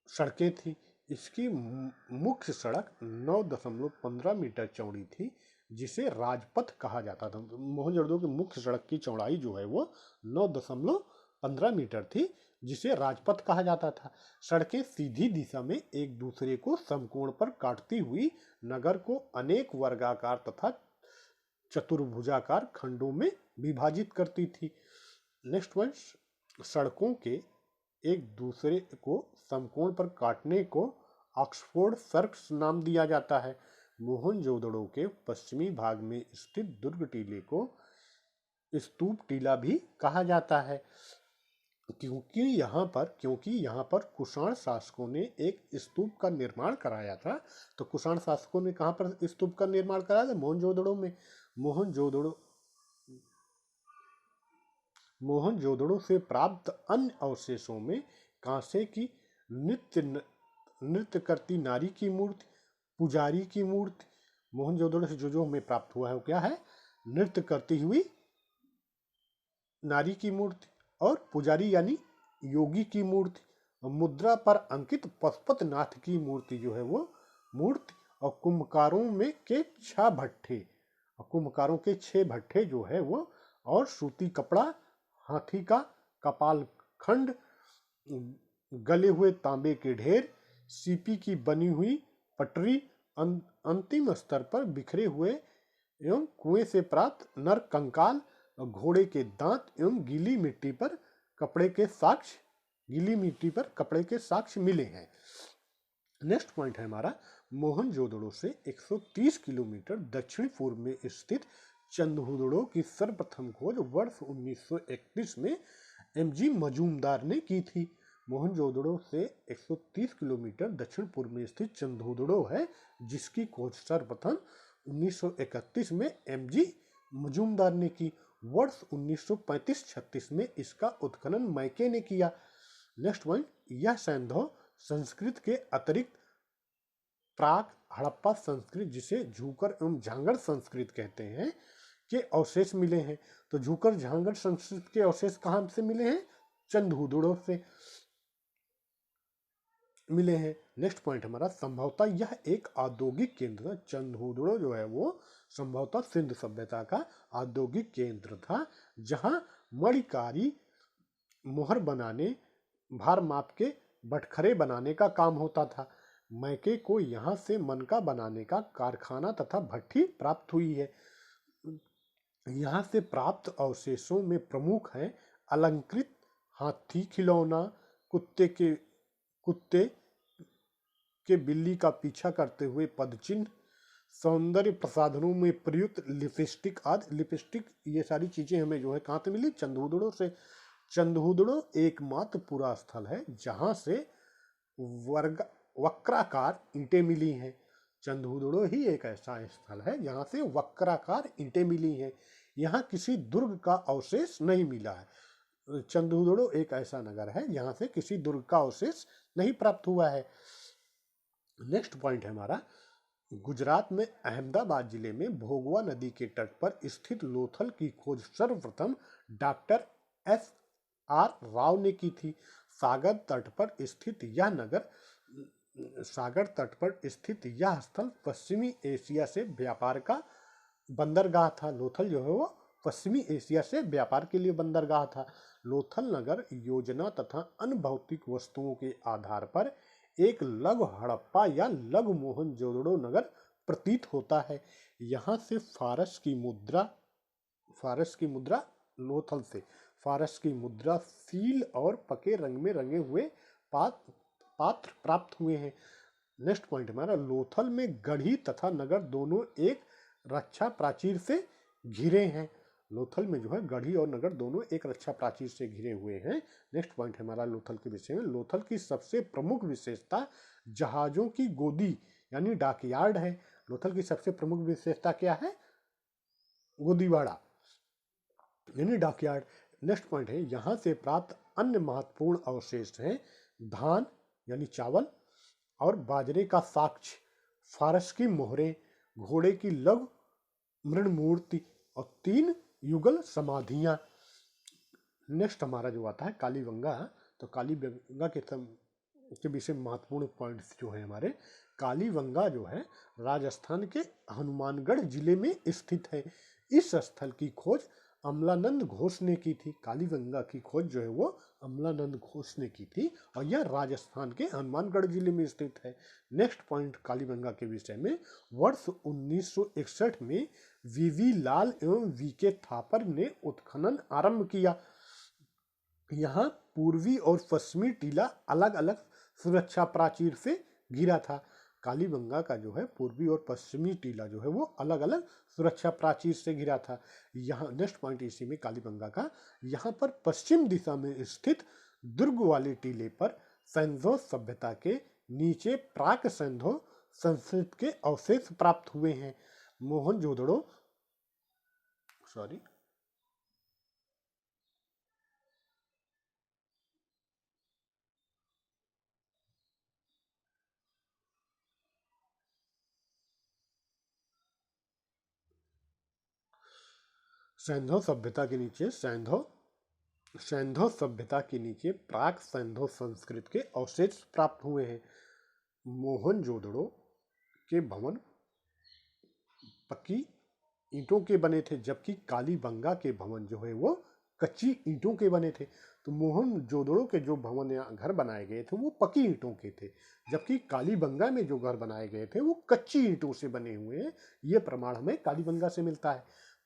सड़कें थी। इसकी मुख्य सड़क 9.15 मीटर चौड़ी थी, जिसे राजपथ कहा जाता था। मोहनजोदड़ो की मुख्य सड़क की चौड़ाई जो है वो 9.15 मीटर थी, जिसे राजपथ कहा जाता था। सड़कें सीधी दिशा में एक दूसरे को समकोण पर काटती हुई नगर को अनेक वर्गाकार तथा चतुर्भुजाकार खंडों में विभाजित करती थी। नेक्स्ट वन, सड़कों के एक दूसरे को समकोण पर काटने को ऑक्सफोर्ड सर्कस नाम दिया जाता है। मोहनजोदड़ो के पश्चिमी भाग में स्थित दुर्ग टीले को स्तूप टीला भी कहा जाता है, क्योंकि यहाँ पर कुषाण शासकों ने एक स्तूप का निर्माण कराया था। तो कुषाण शासकों ने कहाँ पर स्तूप का निर्माण कराया था? मोहनजोदड़ो में। मोहनजोदड़ो से प्राप्त अन्य अवशेषों में कांसे की नृत्य करती नारी की मूर्ति, पुजारी की मूर्ति। मोहनजोदड़ो से जो हमें प्राप्त हुआ है वो क्या है? नृत्य करती हुई नारी की मूर्ति और पुजारी यानी योगी की मूर्ति। मुद्रा पर अंकित पशुपतिनाथ की मूर्ति जो है वो मूर्ति, और कुंभकारों के 6 भट्ठे जो है वो, और सूती कपड़ा, हाथी का कपाल खंड, गले हुए तांबे के ढेर, सीपी की बनी हुई पटरी, अंतिम स्तर पर बिखरे हुए एवं कुएं से प्राप्त नर कंकाल, घोड़े के दांत एवं गीली मिट्टी पर कपड़े के साक्ष्य मिले हैं। नेक्स्ट पॉइंट है हमारा, मोहनजोदड़ो से 130 किलोमीटर दक्षिण पूर्व में स्थित चंदहुदड़ो की सर्वप्रथम खोज वर्ष 1931 में एमजी मजूमदार ने की थी। मोहनजोदड़ो से 130 किलोमीटर दक्षिण पूर्व में स्थित चंदहुदड़ो है, जिसकी खोज सर्वप्रथम 1931 में एमजी मजूमदार ने की। वर्ष 1935-36 में इसका उत्खनन मैके ने किया। नेक्स्ट पॉइंट, यह सैंधव संस्कृत के अतिरिक्त प्राक हड़प्पा संस्कृत, जिसे झूकर एवं झांगड़ संस्कृत कहते हैं, के अवशेष मिले हैं। तो झूकर झांगड़ संस्कृत के अवशेष कहां से मिले हैं? चंदहुदड़ो से मिले हैं। नेक्स्ट पॉइंट हमारा, संभवतः यह एक औद्योगिक केंद्र, चंदहुदड़ो जो है वो संभवतः सिंध सभ्यता का औद्योगिक केंद्र था, जहां मणिकारी, मोहर बनाने, भार माप के बटखरे बनाने का काम होता था। मैके को यहाँ से मनका बनाने का कारखाना तथा भट्ठी प्राप्त हुई है। यहाँ से प्राप्त अवशेषों में प्रमुख हैं अलंकृत हाथी खिलौना, कुत्ते के बिल्ली का पीछा करते हुए पदचिन्ह, सौंदर्य प्रसाधनों में प्रयुक्त लिपस्टिक आदि। लिपस्टिक ये सारी चीजें हमें जो है कहाँ से मिली? चंदहुदड़ो से। चंदहुदड़ो एकमात्र पूरा स्थल है जहां से वक्राकार ईंटें मिली हैं। चंदहुदड़ो ही एक ऐसा स्थल है जहां से वक्राकार ईंटें मिली हैं। यहाँ किसी दुर्ग का अवशेष नहीं मिला है। चंदहुदड़ो एक ऐसा नगर है जहां से किसी दुर्ग का अवशेष नहीं प्राप्त हुआ है। नेक्स्ट पॉइंट है हमारा, गुजरात में अहमदाबाद जिले में भोगवा नदी के तट पर स्थित लोथल की खोज सर्वप्रथम डॉक्टर SR राव ने की थी। सागर तट पर स्थित यह स्थल पश्चिमी एशिया से व्यापार का बंदरगाह था। लोथल जो है वो पश्चिमी एशिया से व्यापार के लिए बंदरगाह था। लोथल नगर योजना तथा अन्य भौतिक वस्तुओं के आधार पर एक लघु हड़प्पा या लघु मोहनजोदड़ो नगर प्रतीत होता है। यहाँ से फारस की मुद्रा लोथल से फारस की मुद्रा, सील और पके रंग में रंगे हुए पात्र प्राप्त हुए हैं। नेक्स्ट पॉइंट हमारा, लोथल में गढ़ी तथा नगर दोनों एक रक्षा प्राचीर से घिरे हैं। लोथल में जो है गढ़ी और नगर दोनों एक रक्षा प्राचीर से घिरे हुए हैं। नेक्स्ट पॉइंट हमारा लोथल के विषय में, लोथल की सबसे प्रमुख विशेषता जहाजों की गोदी यानी डॉकयार्ड है। लोथल की सबसे प्रमुख विशेषता क्या है? गोदीवाड़ा यानी डॉकयार्ड। नेक्स्ट पॉइंट है, यहाँ से प्राप्त अन्य महत्वपूर्ण अवशेष हैं धान यानी चावल और बाजरे का साक्ष्य, फारस की मोहरें, घोड़े की लघु मृण मूर्ति और 3 युगल समाधियां। नेक्स्ट हमारा जो आता है कालीबंगा। तो कालीबंगा के के विषय महत्वपूर्ण पॉइंट्स जो है हमारे, कालीबंगा जो है राजस्थान के हनुमानगढ़ जिले में स्थित है। इस स्थल की खोज अमलानंद घोष ने की थी। कालीबंगा की खोज जो है वो अमलानंद घोष ने की थी और यह राजस्थान के हनुमानगढ़ जिले में स्थित है। नेक्स्ट पॉइंट कालीबंगा के विषय में, वर्ष 1961 में वीवी लाल एवं वीके थापर ने उत्खनन आरंभ किया। यहाँ पूर्वी और पश्चिमी टीला अलग अलग सुरक्षा प्राचीर से घिरा था। कालीबंगा का जो है पूर्वी और पश्चिमी टीला जो है वो अलग अलग सुरक्षा प्राचीर से घिरा था। यहाँ नेक्स्ट पॉइंट इसी में कालीबंगा का, यहाँ पर पश्चिम दिशा में स्थित दुर्ग वाले टीले पर सैंधो सभ्यता के नीचे प्राक सैंधो संस्कृत के अवशेष प्राप्त हुए हैं। मोहनजोदड़ो सैंधव सभ्यता के नीचे सैंधव सभ्यता के नीचे प्राक सैंधव संस्कृत के अवशेष प्राप्त हुए हैं। मोहनजोदड़ो के भवन पक्की ईंटों के बने थे, जबकि कालीबंगा के भवन जो है वो कच्ची ईंटों के बने थे। तो मोहनजोदड़ो के जो भवन या घर बनाए गए थे वो पक्की ईंटों के थे, जबकि कालीबंगा में जो घर बनाए गए थे वो कच्ची ईंटों से बने हुए हैं। ये प्रमाण हमें कालीबंगा से मिलता है।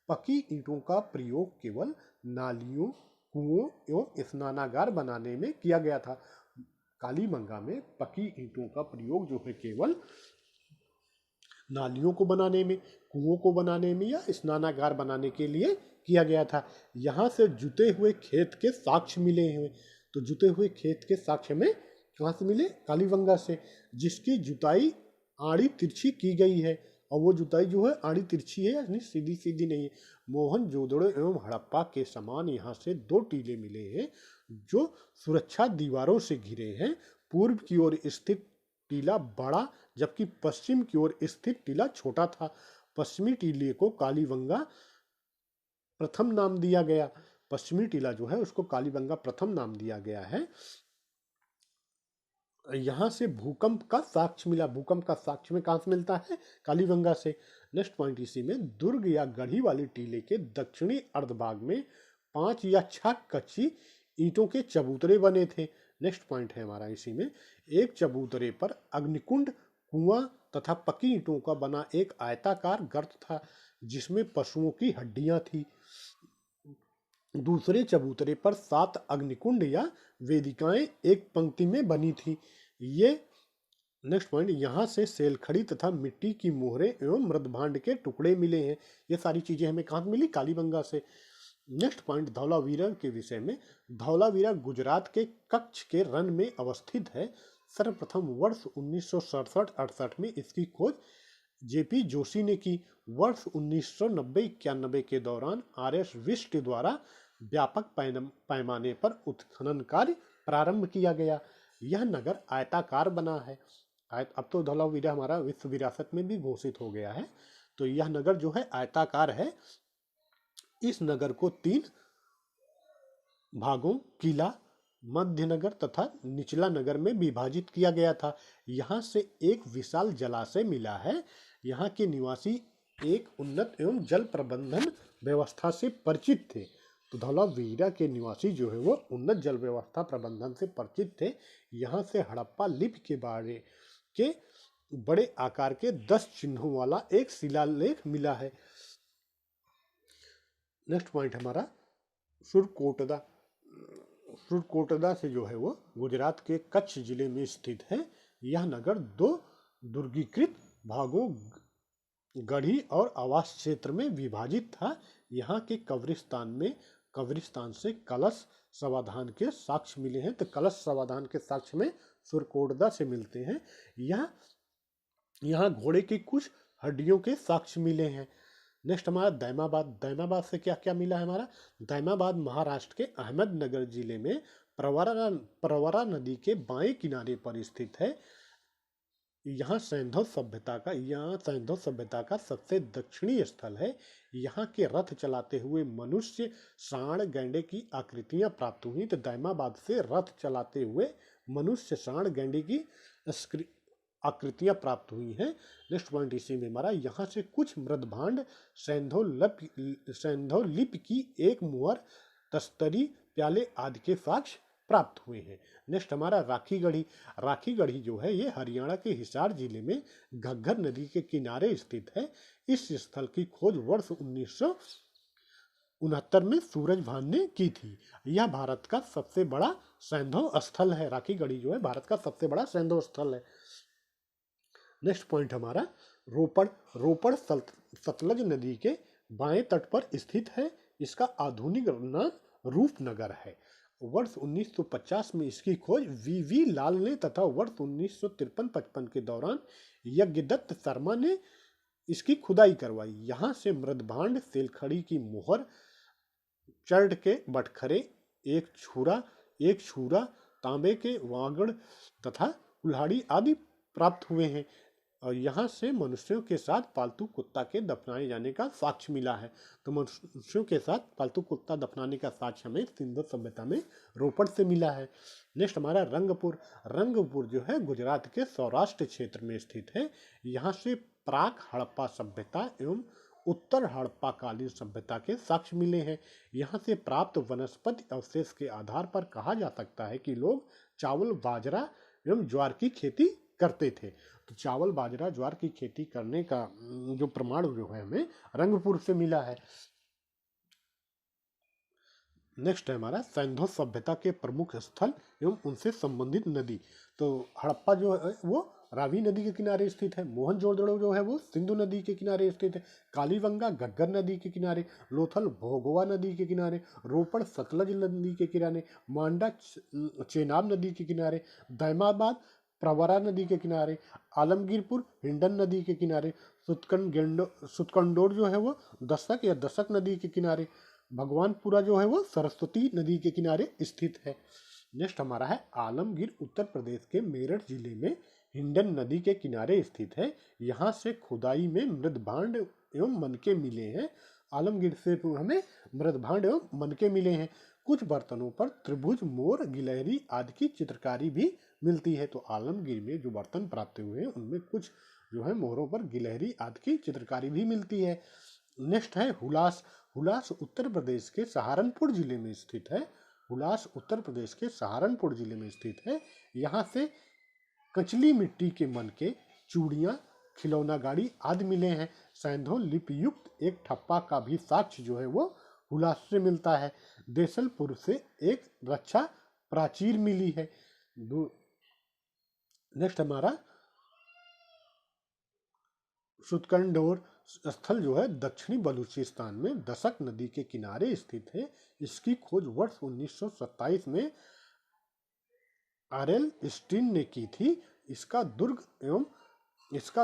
पक्की ईंटों का प्रयोग केवल नालियों, कुओं एवं स्नानागार बनाने में किया गया था। कालीबंगा में पक्की ईंटों का प्रयोग जो है केवल नालियों को बनाने में, कुओं को बनाने में या स्नानागार बनाने के लिए किया गया था। यहाँ से जुते हुए खेत के साक्ष्य मिले हैं। तो जुते हुए खेत के साक्ष्य में कहाँ से मिले? कालीबंगा से, जिसकी जुताई आड़ी तिरछी की गई है। और वो जुताई जो है आड़ी तिरछी है, यानी सीधी सीधी नहीं है। मोहनजोदड़ो एवं हड़प्पा के समान यहाँ से दो टीले मिले हैं जो सुरक्षा दीवारों से घिरे हैं। पूर्व की ओर स्थित टीला बड़ा, जबकि पश्चिम की ओर स्थित टीला छोटा था। पश्चिमी टीले को कालीबंगा प्रथम नाम दिया गया। पश्चिमी टीला जो है उसको कालीबंगा प्रथम नाम दिया गया है। यहाँ से भूकंप का साक्ष्य मिला। भूकंप का साक्ष्य में कहाँ से मिलता है? कालीबंगा से। नेक्स्ट पॉइंट इसी में, दुर्ग या गढ़ी वाले टीले के दक्षिणी अर्धभाग में 5 या 6 कच्ची ईंटों के चबूतरे बने थे। नेक्स्ट पॉइंट है हमारा इसी में, एक चबूतरे पर अग्निकुंड, कुआं तथा पक्की ईंटों का बना एक आयताकार गर्त था जिसमें पशुओं की हड्डियां थी। दूसरे चबूतरे पर 7 अग्निकुंड या वेदिकाएं एक पंक्ति में बनी थी। ये नेक्स्ट पॉइंट, यहाँ से सेलखड़ी तथा मिट्टी की मोहरें एवं मृदभांड के टुकड़े मिले हैं। ये सारी चीजें हमें कहाँ मिली? कालीबंगा से। नेक्स्ट पॉइंट धौलावीरा के विषय में, धौलावीरा गुजरात के कच्छ के रन में अवस्थित है। सर्वप्रथम वर्ष 1967-68 में इसकी खोज जेपी जोशी ने की। वर्ष 1990-91 के दौरान आर.एस. विष्ट द्वारा व्यापक पैमाने पर उत्खनन कार्य प्रारंभ किया गया। यह नगर आयताकार बना है। अब तो धौलावीरा हमारा विश्व विरासत में भी घोषित हो गया है। तो यह नगर जो है आयताकार है। इस नगर को 3 भागों, किला, मध्य नगर तथा निचला नगर में विभाजित किया गया था। यहाँ से एक विशाल जलाशय मिला है। यहाँ के निवासी एक उन्नत एवं जल प्रबंधन व्यवस्था से परिचित थे। तो धौलावीरा के निवासी जो है वो उन्नत जल व्यवस्था प्रबंधन से परिचित थे। यहाँ से हड़प्पा लिपि के बारे के बड़े आकार के 10 चिन्हों वाला एक शिलालेख मिला है। नेक्स्ट पॉइंट हमारा सुरकोटदा। सुरकोटदा से जो है वो गुजरात के कच्छ जिले में स्थित है। यह नगर 2 दुर्गीकृत भागों, गढ़ी और आवास क्षेत्र में विभाजित था। यहाँ के कब्रिस्तान से कलश समाधान के साक्ष्य मिले हैं। तो कलश समाधान के साक्ष्य में सुरकोटदा से मिलते हैं। यहाँ घोड़े की कुछ हड्डियों के साक्ष्य मिले हैं। नेक्स्ट हमारा दैमाबाद। दैमाबाद से क्या क्या मिला है हमारा? दैमाबाद महाराष्ट्र के अहमदनगर जिले में प्रवरा नदी के बाएं किनारे पर स्थित है। यहाँ सैंधव सभ्यता का सबसे दक्षिणी स्थल है। यहाँ के रथ चलाते हुए मनुष्य, सांड, गैंडे की आकृतियां प्राप्त हुई। तो दैमाबाद से रथ चलाते हुए मनुष्य, सांड, गैंडे की आकृतियां प्राप्त हुई हैं। नेक्स्ट पॉइंट इसी में हमारा, यहाँ से कुछ मृदभांड सैंधव लिपि की एक मुहर, तस्तरी, प्याले आदि के साक्ष्य प्राप्त हुए हैं। नेक्स्ट हमारा राखी गढ़ी। राखी गढ़ी जो है ये हरियाणा के हिसार जिले में घग्गर नदी के किनारे स्थित है। इस स्थल की खोज वर्ष 1969 में सूरज भान ने की थी। यह भारत का सबसे बड़ा सैंधव स्थल है। राखी गढ़ी जो है भारत का सबसे बड़ा सैंधव स्थल है। नेक्स्ट पॉइंट हमारा रोपड़। रोपड़ सतलज नदी के बाएं तट पर स्थित है। इसका आधुनिक नाम रूपनगर है। वर्ष 1950 में इसकी खोज वी लाल ने तथा वर्ष 1953-55 के दौरान यज्ञदत्त शर्मा ने इसकी खुदाई करवाई। यहाँ से मृदभांड, सेलखड़ी की मुहर, चर्ड के बटखरे, एक छुरा, तांबे के वागड़ तथा कुल्हाड़ी आदि प्राप्त हुए हैं। और यहाँ से मनुष्यों के साथ पालतू कुत्ता के दफनाए जाने का साक्ष्य मिला है। तो मनुष्यों के साथ पालतू कुत्ता दफनाने का साक्ष्य हमें सिंधु सभ्यता में रोपड़ से मिला है। नेक्स्ट हमारा रंगपुर। रंगपुर जो है गुजरात के सौराष्ट्र क्षेत्र में स्थित है। यहाँ से प्राक हड़प्पा सभ्यता एवं उत्तर हड़प्पा कालीन सभ्यता के साक्ष्य मिले हैं। यहाँ से प्राप्त वनस्पति अवशेष के आधार पर कहा जा सकता है कि लोग चावल, बाजरा एवं ज्वार की खेती करते थे। तो चावल, बाजरा, ज्वार की खेती करने का जो प्रमाण जो है हमें रंगपुर से मिला है। नेक्स्ट है हमारा सैंधव सभ्यता के प्रमुख स्थल एवं उनसे संबंधित नदी। तो हड़प्पा जो है वो रावी नदी के किनारे स्थित है। मोहनजोदड़ो जो है वो सिंधु नदी के किनारे स्थित है। कालीबंगा घग्गर नदी के किनारे, लोथल भोगवा नदी के किनारे, रोपड़ सतलज नदी के किनारे, मांडा चेनाब नदी के किनारे, दैमाबाद प्रवरा नदी के किनारे, आलमगीरपुर हिंडन नदी के किनारे, सुतकंडोर जो है वो दशक या दशक नदी के किनारे, भगवानपुरा जो है वो सरस्वती नदी के किनारे स्थित है। नेक्स्ट हमारा है आलमगीर। उत्तर प्रदेश के मेरठ जिले में हिंडन नदी के किनारे स्थित है। यहाँ से खुदाई में मृदभांड एवं मनके मिले हैं। आलमगीर से हमें मृदभांड एवं मनके मिले हैं। कुछ बर्तनों पर त्रिभुज, मोर, गिलहरी आदि की चित्रकारी भी मिलती है। तो आलमगीर में जो बर्तन प्राप्त हुए हैं उनमें कुछ जो है मोहरों पर गिलहरी आदि की चित्रकारी भी मिलती है। नेक्स्ट है हुलास। हुलास उत्तर प्रदेश के सहारनपुर जिले में स्थित है। हुलास उत्तर प्रदेश के सहारनपुर जिले में स्थित है। यहाँ से कचली मिट्टी के मनके, चूड़ियाँ, खिलौना गाड़ी आदि मिले हैं। सैंधव लिपि युक्त एक ठप्पा का भी साक्ष्य जो है वो हुलास से मिलता है। देसलपुर से एक रक्षा प्राचीर मिली है। नेक्स्ट हमारा सुतकंडोर स्थल जो है दक्षिणी बलूचिस्तान में दशक नदी के किनारे स्थित है। इसकी खोज वर्ष 1927 में आरएल स्टीन ने की थी। इसका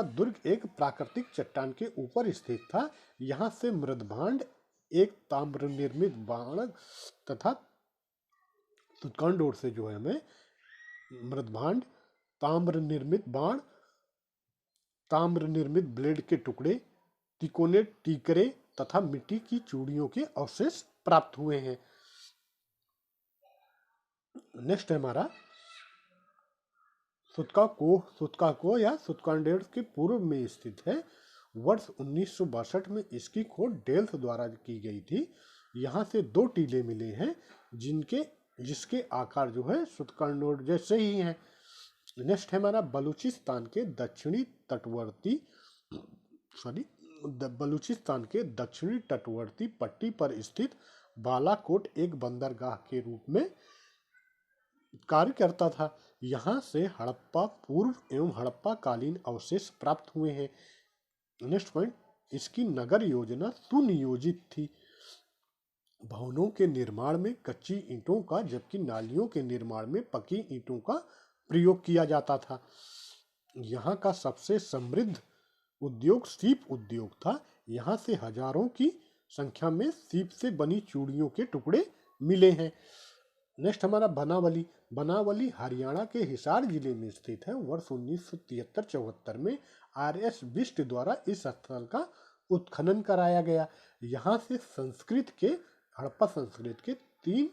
दुर्ग एक प्राकृतिक चट्टान के ऊपर स्थित था। यहाँ से मृदभांड, एक ताम्र निर्मित बाण तथा सुतकंडोर से जो है हमें मृदभांड, ताम्र निर्मित बाण, ताम्र निर्मित ब्लेड के टुकड़े, तिकोने टीकरे तथा मिट्टी की चूड़ियों के अवशेष प्राप्त हुए हैं। नेक्स्ट है हमारा सुतकाको या सुतकांडेर के पूर्व में स्थित है। वर्ष 1962 में इसकी खोज डेल्स द्वारा की गई थी। यहाँ से 2 टीले मिले हैं जिसके आकार जो है सुतकांडोर जैसे ही हैं। नेक्स्ट है हमारा बलूचिस्तान के दक्षिणी तटवर्ती पट्टी पर स्थित बालाकोट एक बंदरगाह के रूप में कार्य करता था। यहाँ से हड़प्पा पूर्व एवं हड़प्पा कालीन अवशेष प्राप्त हुए हैं। नेक्स्ट पॉइंट, इसकी नगर योजना सुनियोजित थी। भवनों के निर्माण में कच्ची ईंटों का, जबकि नालियों के निर्माण में पक्की ईंटों का प्रयोग किया जाता था। यहाँ का सबसे समृद्ध उद्योग सीप उद्योग था। यहाँ से हजारों की संख्या में सीप से बनी चूड़ियों के टुकड़े मिले हैं। नेक्स्ट हमारा बनावली। बनावली हरियाणा के हिसार जिले में स्थित है। वर्ष 1973-74 में आरएस बिष्ट द्वारा इस स्थल का उत्खनन कराया गया। यहाँ से हड़प्पा संस्कृत के 3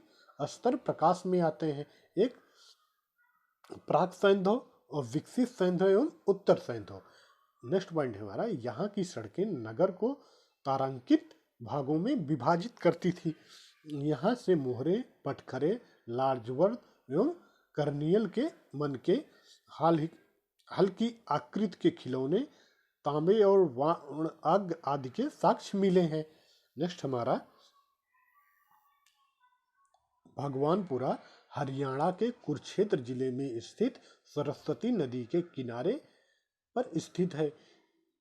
स्तर प्रकाश में आते हैं। एक प्राक सैंधव और विकसित सैंधव एवं उत्तर सैंधव। नेक्स्ट पॉइंट है हमारा, यहाँ की सड़कें नगर को तारांकित भागों में विभाजित करती थी। यहाँ से मोहरे, पटखरे, लार्जवर्द एवं कर्नियल के मन के हल्की आकृति के खिलौने, तांबे और वाण आग आदि के साक्ष्य मिले हैं। नेक्स्ट हमारा भगवानपुरा हरियाणा के कुरुक्षेत्र जिले में स्थित सरस्वती नदी के किनारे पर स्थित है।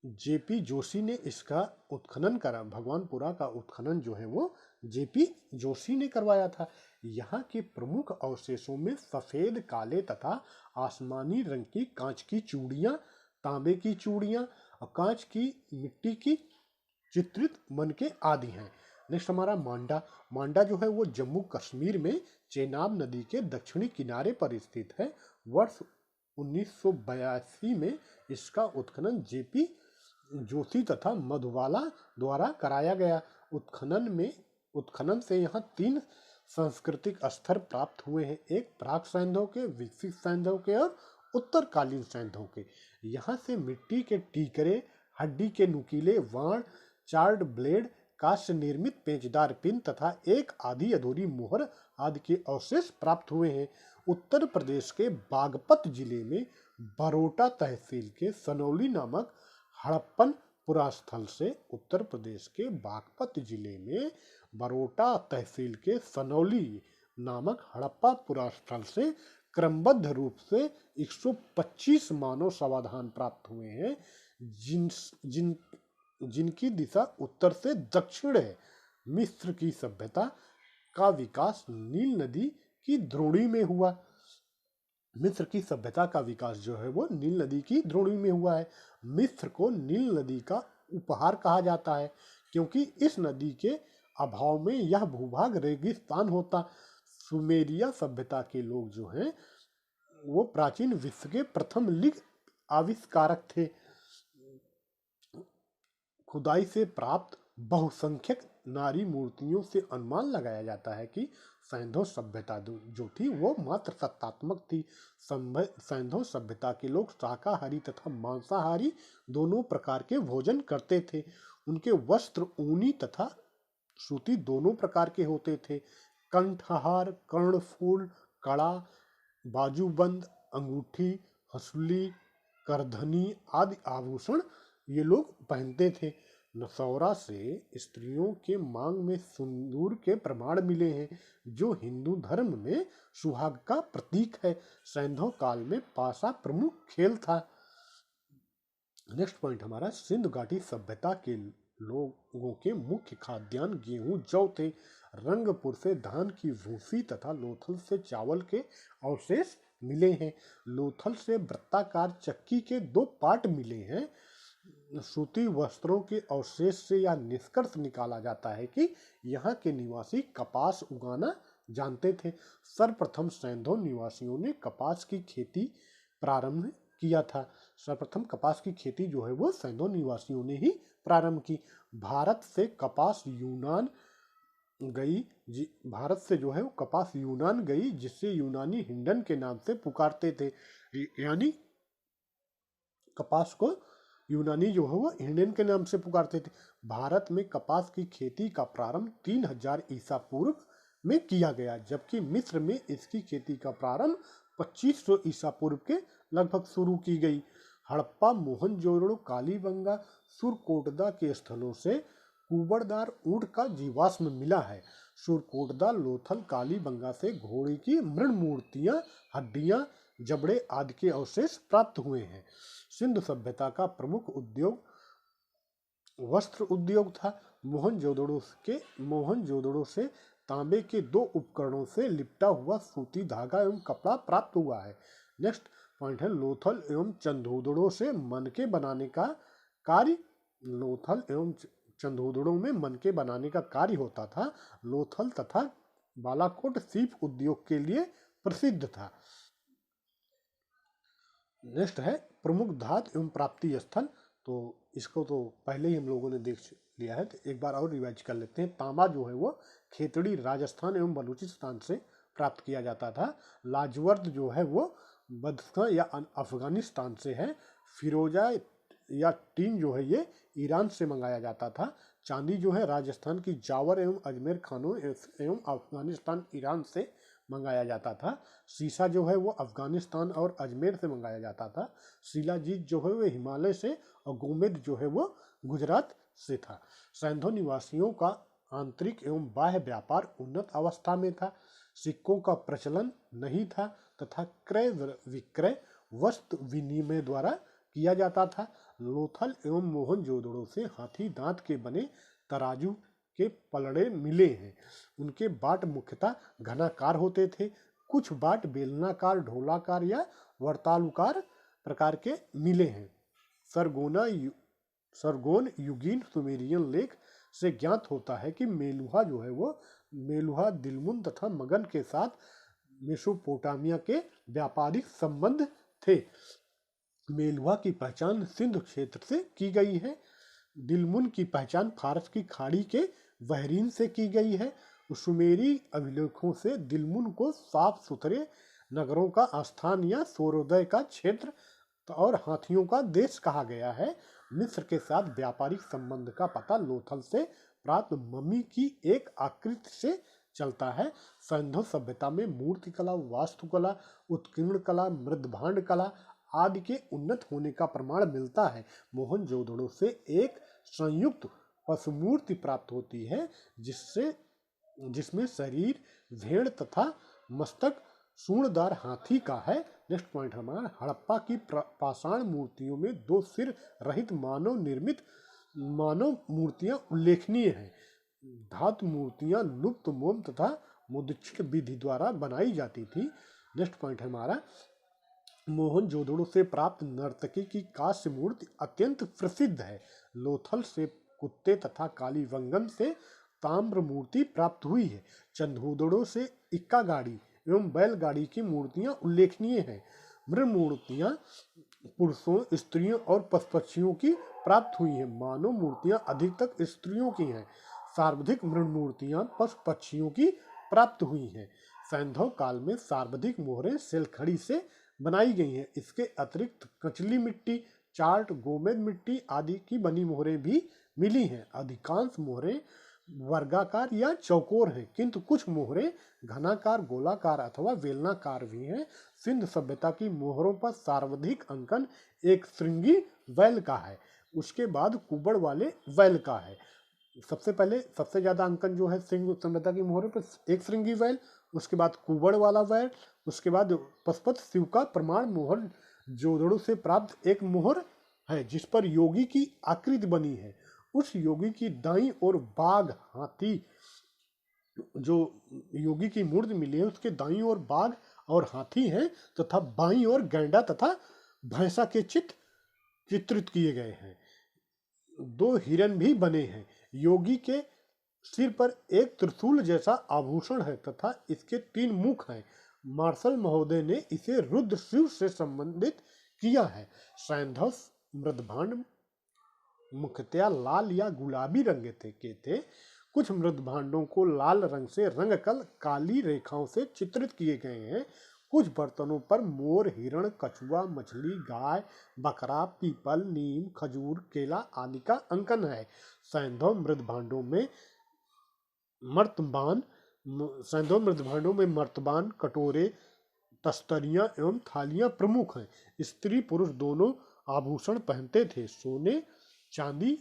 जेपी जोशी ने इसका उत्खनन करा। भगवानपुरा का उत्खनन जो है वो जेपी जोशी ने करवाया था। यहाँ के प्रमुख अवशेषों में सफेद, काले तथा आसमानी रंग की कांच की चूड़ियाँ, तांबे की चूड़ियाँ और कांच की मिट्टी की चित्रित मनके आदि हैं। नेक्स्ट हमारा मांडा। मांडा जो है वो जम्मू कश्मीर में चेनाब नदी के दक्षिणी किनारे पर स्थित है। वर्ष 1982 में इसका उत्खनन जेपी जोशी तथा मधुबाला द्वारा कराया गया। उत्खनन से यहाँ 3 सांस्कृतिक स्तर प्राप्त हुए हैं, एक प्राक सैंधव के, विकसित सैंधव के और उत्तरकालीन सैंधव के। यहाँ से मिट्टी के टीकरे, हड्डी के नुकीले वाण, चार्ड ब्लेड, काष्ठ निर्मित पेचदार पिन तथा एक आधी अधूरी मोहर आदि के अवशेष प्राप्त हुए हैं। उत्तर प्रदेश के बागपत जिले में बरोटा तहसील के सनौली नामक हड़प्पन पुरास्थल से उत्तर प्रदेश के बागपत जिले में बरोटा तहसील के सनौली नामक हड़प्पा पुरास्थल से क्रमबद्ध रूप से 125 मानव समाधान प्राप्त हुए हैं, जिनकी दिशा उत्तर से दक्षिण है। मिस्र की सभ्यता का विकास नील नदी की द्रोणी में हुआ। मिस्र की सभ्यता का विकास जो है वो नील नदी की द्रोणी में हुआ है। मिस्र को नील नदी का उपहार कहा जाता है, क्योंकि इस नदी के अभाव में यह भूभाग रेगिस्तान होता। सुमेरिया सभ्यता के लोग जो हैं वो प्राचीन विश्व के प्रथम लिंग आविष्कारक थे। खुदाई से प्राप्त बहुसंख्यक नारी मूर्तियों से अनुमान लगाया जाता है कि सैंधव सभ्यता जो थी वो मात्र सत्तात्मक थी। सैंधव सभ्यता के लोग शाकाहारी तथा मांसाहारी दोनों प्रकार के भोजन करते थे। उनके वस्त्र ऊनी तथा सूती दोनों प्रकार के होते थे। कंठहार, कर्णफूल, कड़ा, बाजूबंद, अंगूठी, हंसुली, करधनी आदि आभूषण ये लोग पहनते थे। नसौरा से स्त्रियों के मांग में सिंदूर के प्रमाण मिले हैं, जो हिंदू धर्म में सुहाग का प्रतीक है। सैंधव काल में पासा प्रमुख खेल था। नेक्स्ट पॉइंट हमारा, सिंधु घाटी सभ्यता के लोगों के मुख्य खाद्यान्न गेहूं, जौ थे। रंगपुर से धान की भूसी तथा लोथल से चावल के अवशेष मिले हैं। लोथल से वृत्ताकार चक्की के 2 पार्ट मिले हैं। सूती वस्त्रों के अवशेष से यह निष्कर्ष निकाला जाता है कि यहाँ के निवासी कपास उगाना जानते थे। सर्वप्रथम सैंधव निवासियों ने कपास की खेती प्रारंभ किया था। सर्वप्रथम कपास की खेती जो है वो सैंधव निवासियों ने ही प्रारंभ की। भारत से कपास यूनान गई, जिससे यूनानी हिंडन के नाम से पुकारते थे। यानी कपास को यूनानी जो है वो हिंडन के नाम से पुकारते थे। भारत में कपास की खेती का प्रारंभ 3000 ईसा पूर्व में किया गया, जबकि मिस्र में इसकी खेती का प्रारंभ 2500 ईसा पूर्व के लगभग शुरू की गई। हड़प्पा, मोहनजोदड़ो, कालीबंगा, सुरकोटदा के स्थलों से कुबड़दार ऊंट का जीवाश्म मिला है। सुरकोटदा, लोथल, कालीबंगा से घोड़े की मृण मूर्तियां, हड्डियां, जबड़े आदि के अवशेष प्राप्त हुए हैं। सिंधु सभ्यता का प्रमुख उद्योग वस्त्र उद्योग था। मोहनजोदड़ो से तांबे के 2 उपकरणों से लिपटा हुआ सूती धागा एवं कपड़ा प्राप्त हुआ है। नेक्स्ट पॉइंट है, लोथल एवं चंदोदड़ो से मनके बनाने का कार्य। लोथल एवं चंदोदड़ो में मनके बनाने का कार्य होता था। लोथल तथा बालाकोट सीप उद्योग के लिए प्रसिद्ध था। नेक्स्ट है प्रमुख धातु एवं प्राप्ति स्थल। तो इसको तो पहले ही हम लोगों ने देख लिया है, तो एक बार और रिवाइज कर लेते हैं। तांबा जो है वो खेतड़ी, राजस्थान एवं बलूचिस्तान से प्राप्त किया जाता था। लाजवर्द जो है वो बदख्शां या अफगानिस्तान से है। फिरोजा या टीन जो है ये ईरान से मंगाया जाता था। चांदी जो है राजस्थान की जावर एवं अजमेर खानों एवं अफगानिस्तान ईरान से मंगाया जाता था। शीशा जो है वो अफगानिस्तान और अजमेर से मंगाया जाता था। शिलाजीत जो है वो हिमालय से और गोमेद जो है वो गुजरात से था। सैंधो निवासियों का आंतरिक एवं बाह्य व्यापार उन्नत अवस्था में था। सिक्कों का प्रचलन नहीं था तथा क्रय विक्रय वस्तु विनिमय द्वारा किया जाता था। लोथल एवं मोहनजोदड़ो से हाथी दांत के बने तराजू के पलड़े मिले हैं। उनके बाट मुख्यतः घनाकार होते थे। कुछ बाट बेलनाकार, ढोलाकार या वर्तालुकार प्रकार के मिले हैं। सरगोन युगीन सुमेरियन लेख से ज्ञात होता है कि मेलुहा जो है वो मेलुहा दिलमुन तथा मगन के साथ मेसोपोटामिया के व्यापारिक संबंध थे। मेलुहा की पहचान सिंध क्षेत्र से की गई है। दिलमुन की पहचान फारस की खाड़ी के बहरीन से की गई है। सुमेरी अभिलेखों से दिलमुन को साफ सुथरे नगरों का आस्थान या सूर्योदय का क्षेत्र और हाथियों का देश कहा गया है। मिस्र के साथ व्यापारिक संबंध का पता लोथल से प्राप्त मम्मी की एक आकृति से चलता है। सिंधु सभ्यता में मूर्ति कला, वास्तुकला, उत्कीर्ण कला, मृदभांड कला आदि के उन्नत होने का प्रमाण मिलता है। मोहनजोदड़ो से एक संयुक्त पशुमूर्ति प्राप्त होती है जिसमें शरीर भेड़ तथा मस्तक सूंडदार हाथी का है। नेक्स्ट पॉइंट हमारा हड़प्पा की पाषाण मूर्तियों में 2 सिर रहित मानव निर्मित मानव मूर्तियां उल्लेखनीय हैं। धातु मूर्तियां लुप्त मोम तथा मुद्रित विधि द्वारा बनाई जाती थी। नेक्स्ट पॉइंट हमारा मोहनजोदड़ो से प्राप्त नर्तकी की कांस्य मूर्ति अत्यंत प्रसिद्ध है। लोथल से कुत्ते तथा कालीबंगन से ताम्र मूर्ति प्राप्त हुई है। चंदोदड़ो से इक्का गाड़ी एवं बैलगाड़ी की मूर्तियां उल्लेखनीय हैं। मृग मूर्तियां पुरुषों, स्त्रियों और पशु-पक्षियों की प्राप्त हुई हैं। मानव मूर्तियां अधिकतर स्त्रियों की हैं। सर्वाधिक मृग मूर्तियां पशु पक्षियों की प्राप्त हुई हैं। सैंधव काल में सर्वाधिक मोहरें सेलखड़ी से बनाई गई हैं। इसके अतिरिक्त कचली मिट्टी, चार्ट, गोमेद मिट्टी आदि की बनी मोहरें भी मिली हैं। अधिकांश मोहरें वर्गाकार या चौकोर हैं, किंतु कुछ मोहरें घनाकार, गोलाकार अथवा बेलनाकार भी हैं। सिंध सभ्यता की मोहरों पर सर्वाधिक अंकन एक श्रृंगी वैल का है। उसके बाद कुबड़ वाले वैल का है। सबसे पहले सबसे ज्यादा अंकन जो है सिंध सभ्यता की मोहरों पर एक श्रृंगी वैल, उसके बाद कुबड़ वाला वैल, उसके बाद पशुपत शिव का प्रमाण मोहर जोदड़ों से प्राप्त एक मोहर है जिस पर योगी की आकृति बनी है। उस योगी की दाईं ओर बाघ, हाथी, जो योगी की मूर्ति मिली है उसके दाईं ओर बाघ और हाथी हैं तथा बाईं ओर गैंडा तथा भैंसा के चित्र चित्रित किए गए हैं। 2 हिरन भी बने हैं। योगी के सिर पर एक त्रिशूल जैसा आभूषण है तथा इसके 3 मुख हैं। मार्शल महोदय ने इसे रुद्र शिव से संबंधित किया है। सैंधव मृदभांड मुख्यतया लाल या गुलाबी रंग के थे। कुछ मृदभांडों को लाल रंग से रंगकर काली रेखाओं से चित्रित किए गए हैं। कुछ बर्तनों पर मोर, हिरण, कछुआ, मछली, गाय, बकरा, पीपल, नीम, खजूर, केला आदि का अंकन है। सैंधव मृदभांडों में मर्तबान, कटोरे, तस्तरियां एवं थालियां प्रमुख हैं। स्त्री पुरुष दोनों आभूषण पहनते थे। सोने चांदी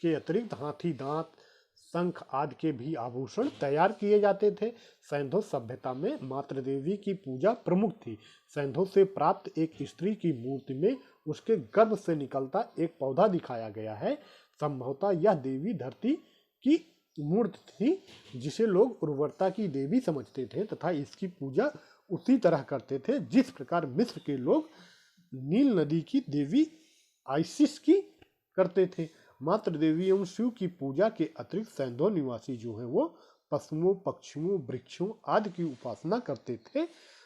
के अतिरिक्त हाथी दांत, शंख आदि के भी आभूषण तैयार किए जाते थे। सैंधव सभ्यता में मातृ देवी की पूजा प्रमुख थी। सैंधव से प्राप्त एक स्त्री की मूर्ति में उसके गर्भ से निकलता एक पौधा दिखाया गया है। संभवतः यह देवी धरती की मूर्ति थी जिसे लोग उर्वरता की देवी समझते थे तथा इसकी पूजा उसी तरह करते थे जिस प्रकार मिस्र के लोग नील नदी की देवी आइसिस की करते थे। मातृ देवी एवं शिव की पूजा के अतिरिक्त सैंधव निवासी जो है वो पशुओं, पक्षियों, वृक्षों आदि की उपासना करते थे।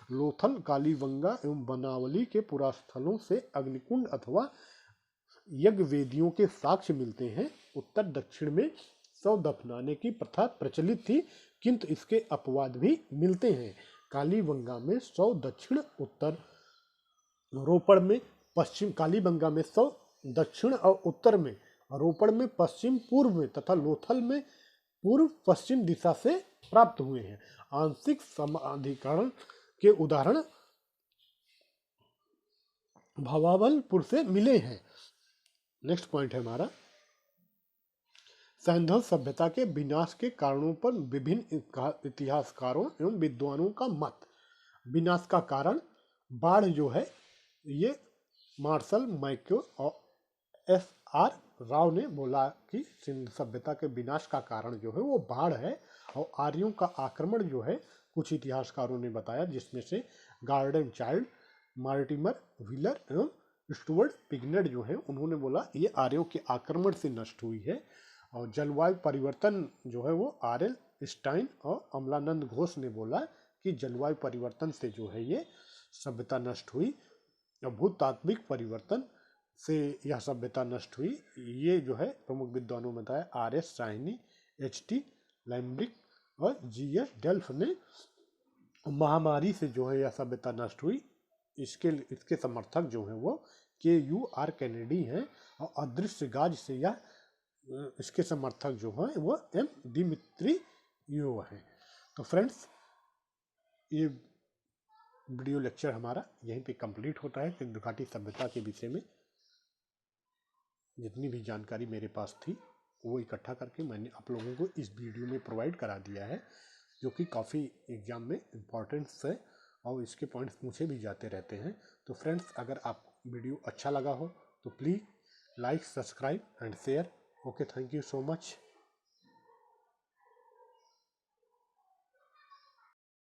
लोथल, कालीबंगा एवं बनावली के पुरास्थलों से अग्निकुंड अथवा यज्ञ वेदियों के साक्ष्य मिलते हैं। उत्तर दक्षिण में शव दफनाने की प्रथा प्रचलित थी, किंतु इसके अपवाद भी मिलते हैं। कालीबंगा में 100 दक्षिण उत्तर, रोपड़ में पश्चिम, कालीबंगा में 100 दक्षिण और उत्तर में, रोपड़ में पश्चिम पूर्व में तथा लोथल में पूर्व पश्चिम दिशा से प्राप्त हुए हैं। आंशिक समाधिकरण के उदाहरण भवावलपुर से मिले हैं। नेक्स्ट पॉइंट है हमारा, सैंधव सभ्यता के विनाश के कारणों पर विभिन्न इतिहासकारों एवं विद्वानों का मत। विनाश का कारण बाढ़ जो है, ये मार्शल मैक्यो और S.R. राव ने बोला कि सिंधु सभ्यता के विनाश का कारण जो है वो बाढ़ है, और आर्यों का आक्रमण जो है कुछ इतिहासकारों ने बताया, जिसमें से गार्डन चाइल्ड, मार्टिमर व्हीलर एवं स्टुअर्ट पिग्नेट जो है उन्होंने बोला ये आर्यों के आक्रमण से नष्ट हुई है। और जलवायु परिवर्तन जो है वो R.L. स्टाइन और अमलानंद घोष ने बोला कि जलवायु परिवर्तन से जो है ये सभ्यता नष्ट हुई, और भूतात्विक परिवर्तन से यह सभ्यता नष्ट हुई। ये जो है प्रमुख विद्वानों में बताया R.S. साहनी, H.T. लैम्ब्रिक और G.S. डेल्फ ने। महामारी से जो है यह सभ्यता नष्ट हुई, इसके समर्थक जो हैं वो K.U.R. कैनेडी हैं, और अदृश्य गाज से यह इसके समर्थक जो हैं वो M. दिमित्रियोव हैं। तो फ्रेंड्स, ये वीडियो लेक्चर हमारा यहीं पे कंप्लीट होता है। सिंधु घाटी सभ्यता के विषय में जितनी भी जानकारी मेरे पास थी वो इकट्ठा करके मैंने आप लोगों को इस वीडियो में प्रोवाइड करा दिया है, जो कि काफ़ी एग्जाम में इम्पोर्टेंस है और इसके पॉइंट्स पूछे भी जाते रहते हैं। तो फ्रेंड्स, अगर आपको वीडियो अच्छा लगा हो तो please like, subscribe and share. Okay, thank you so much.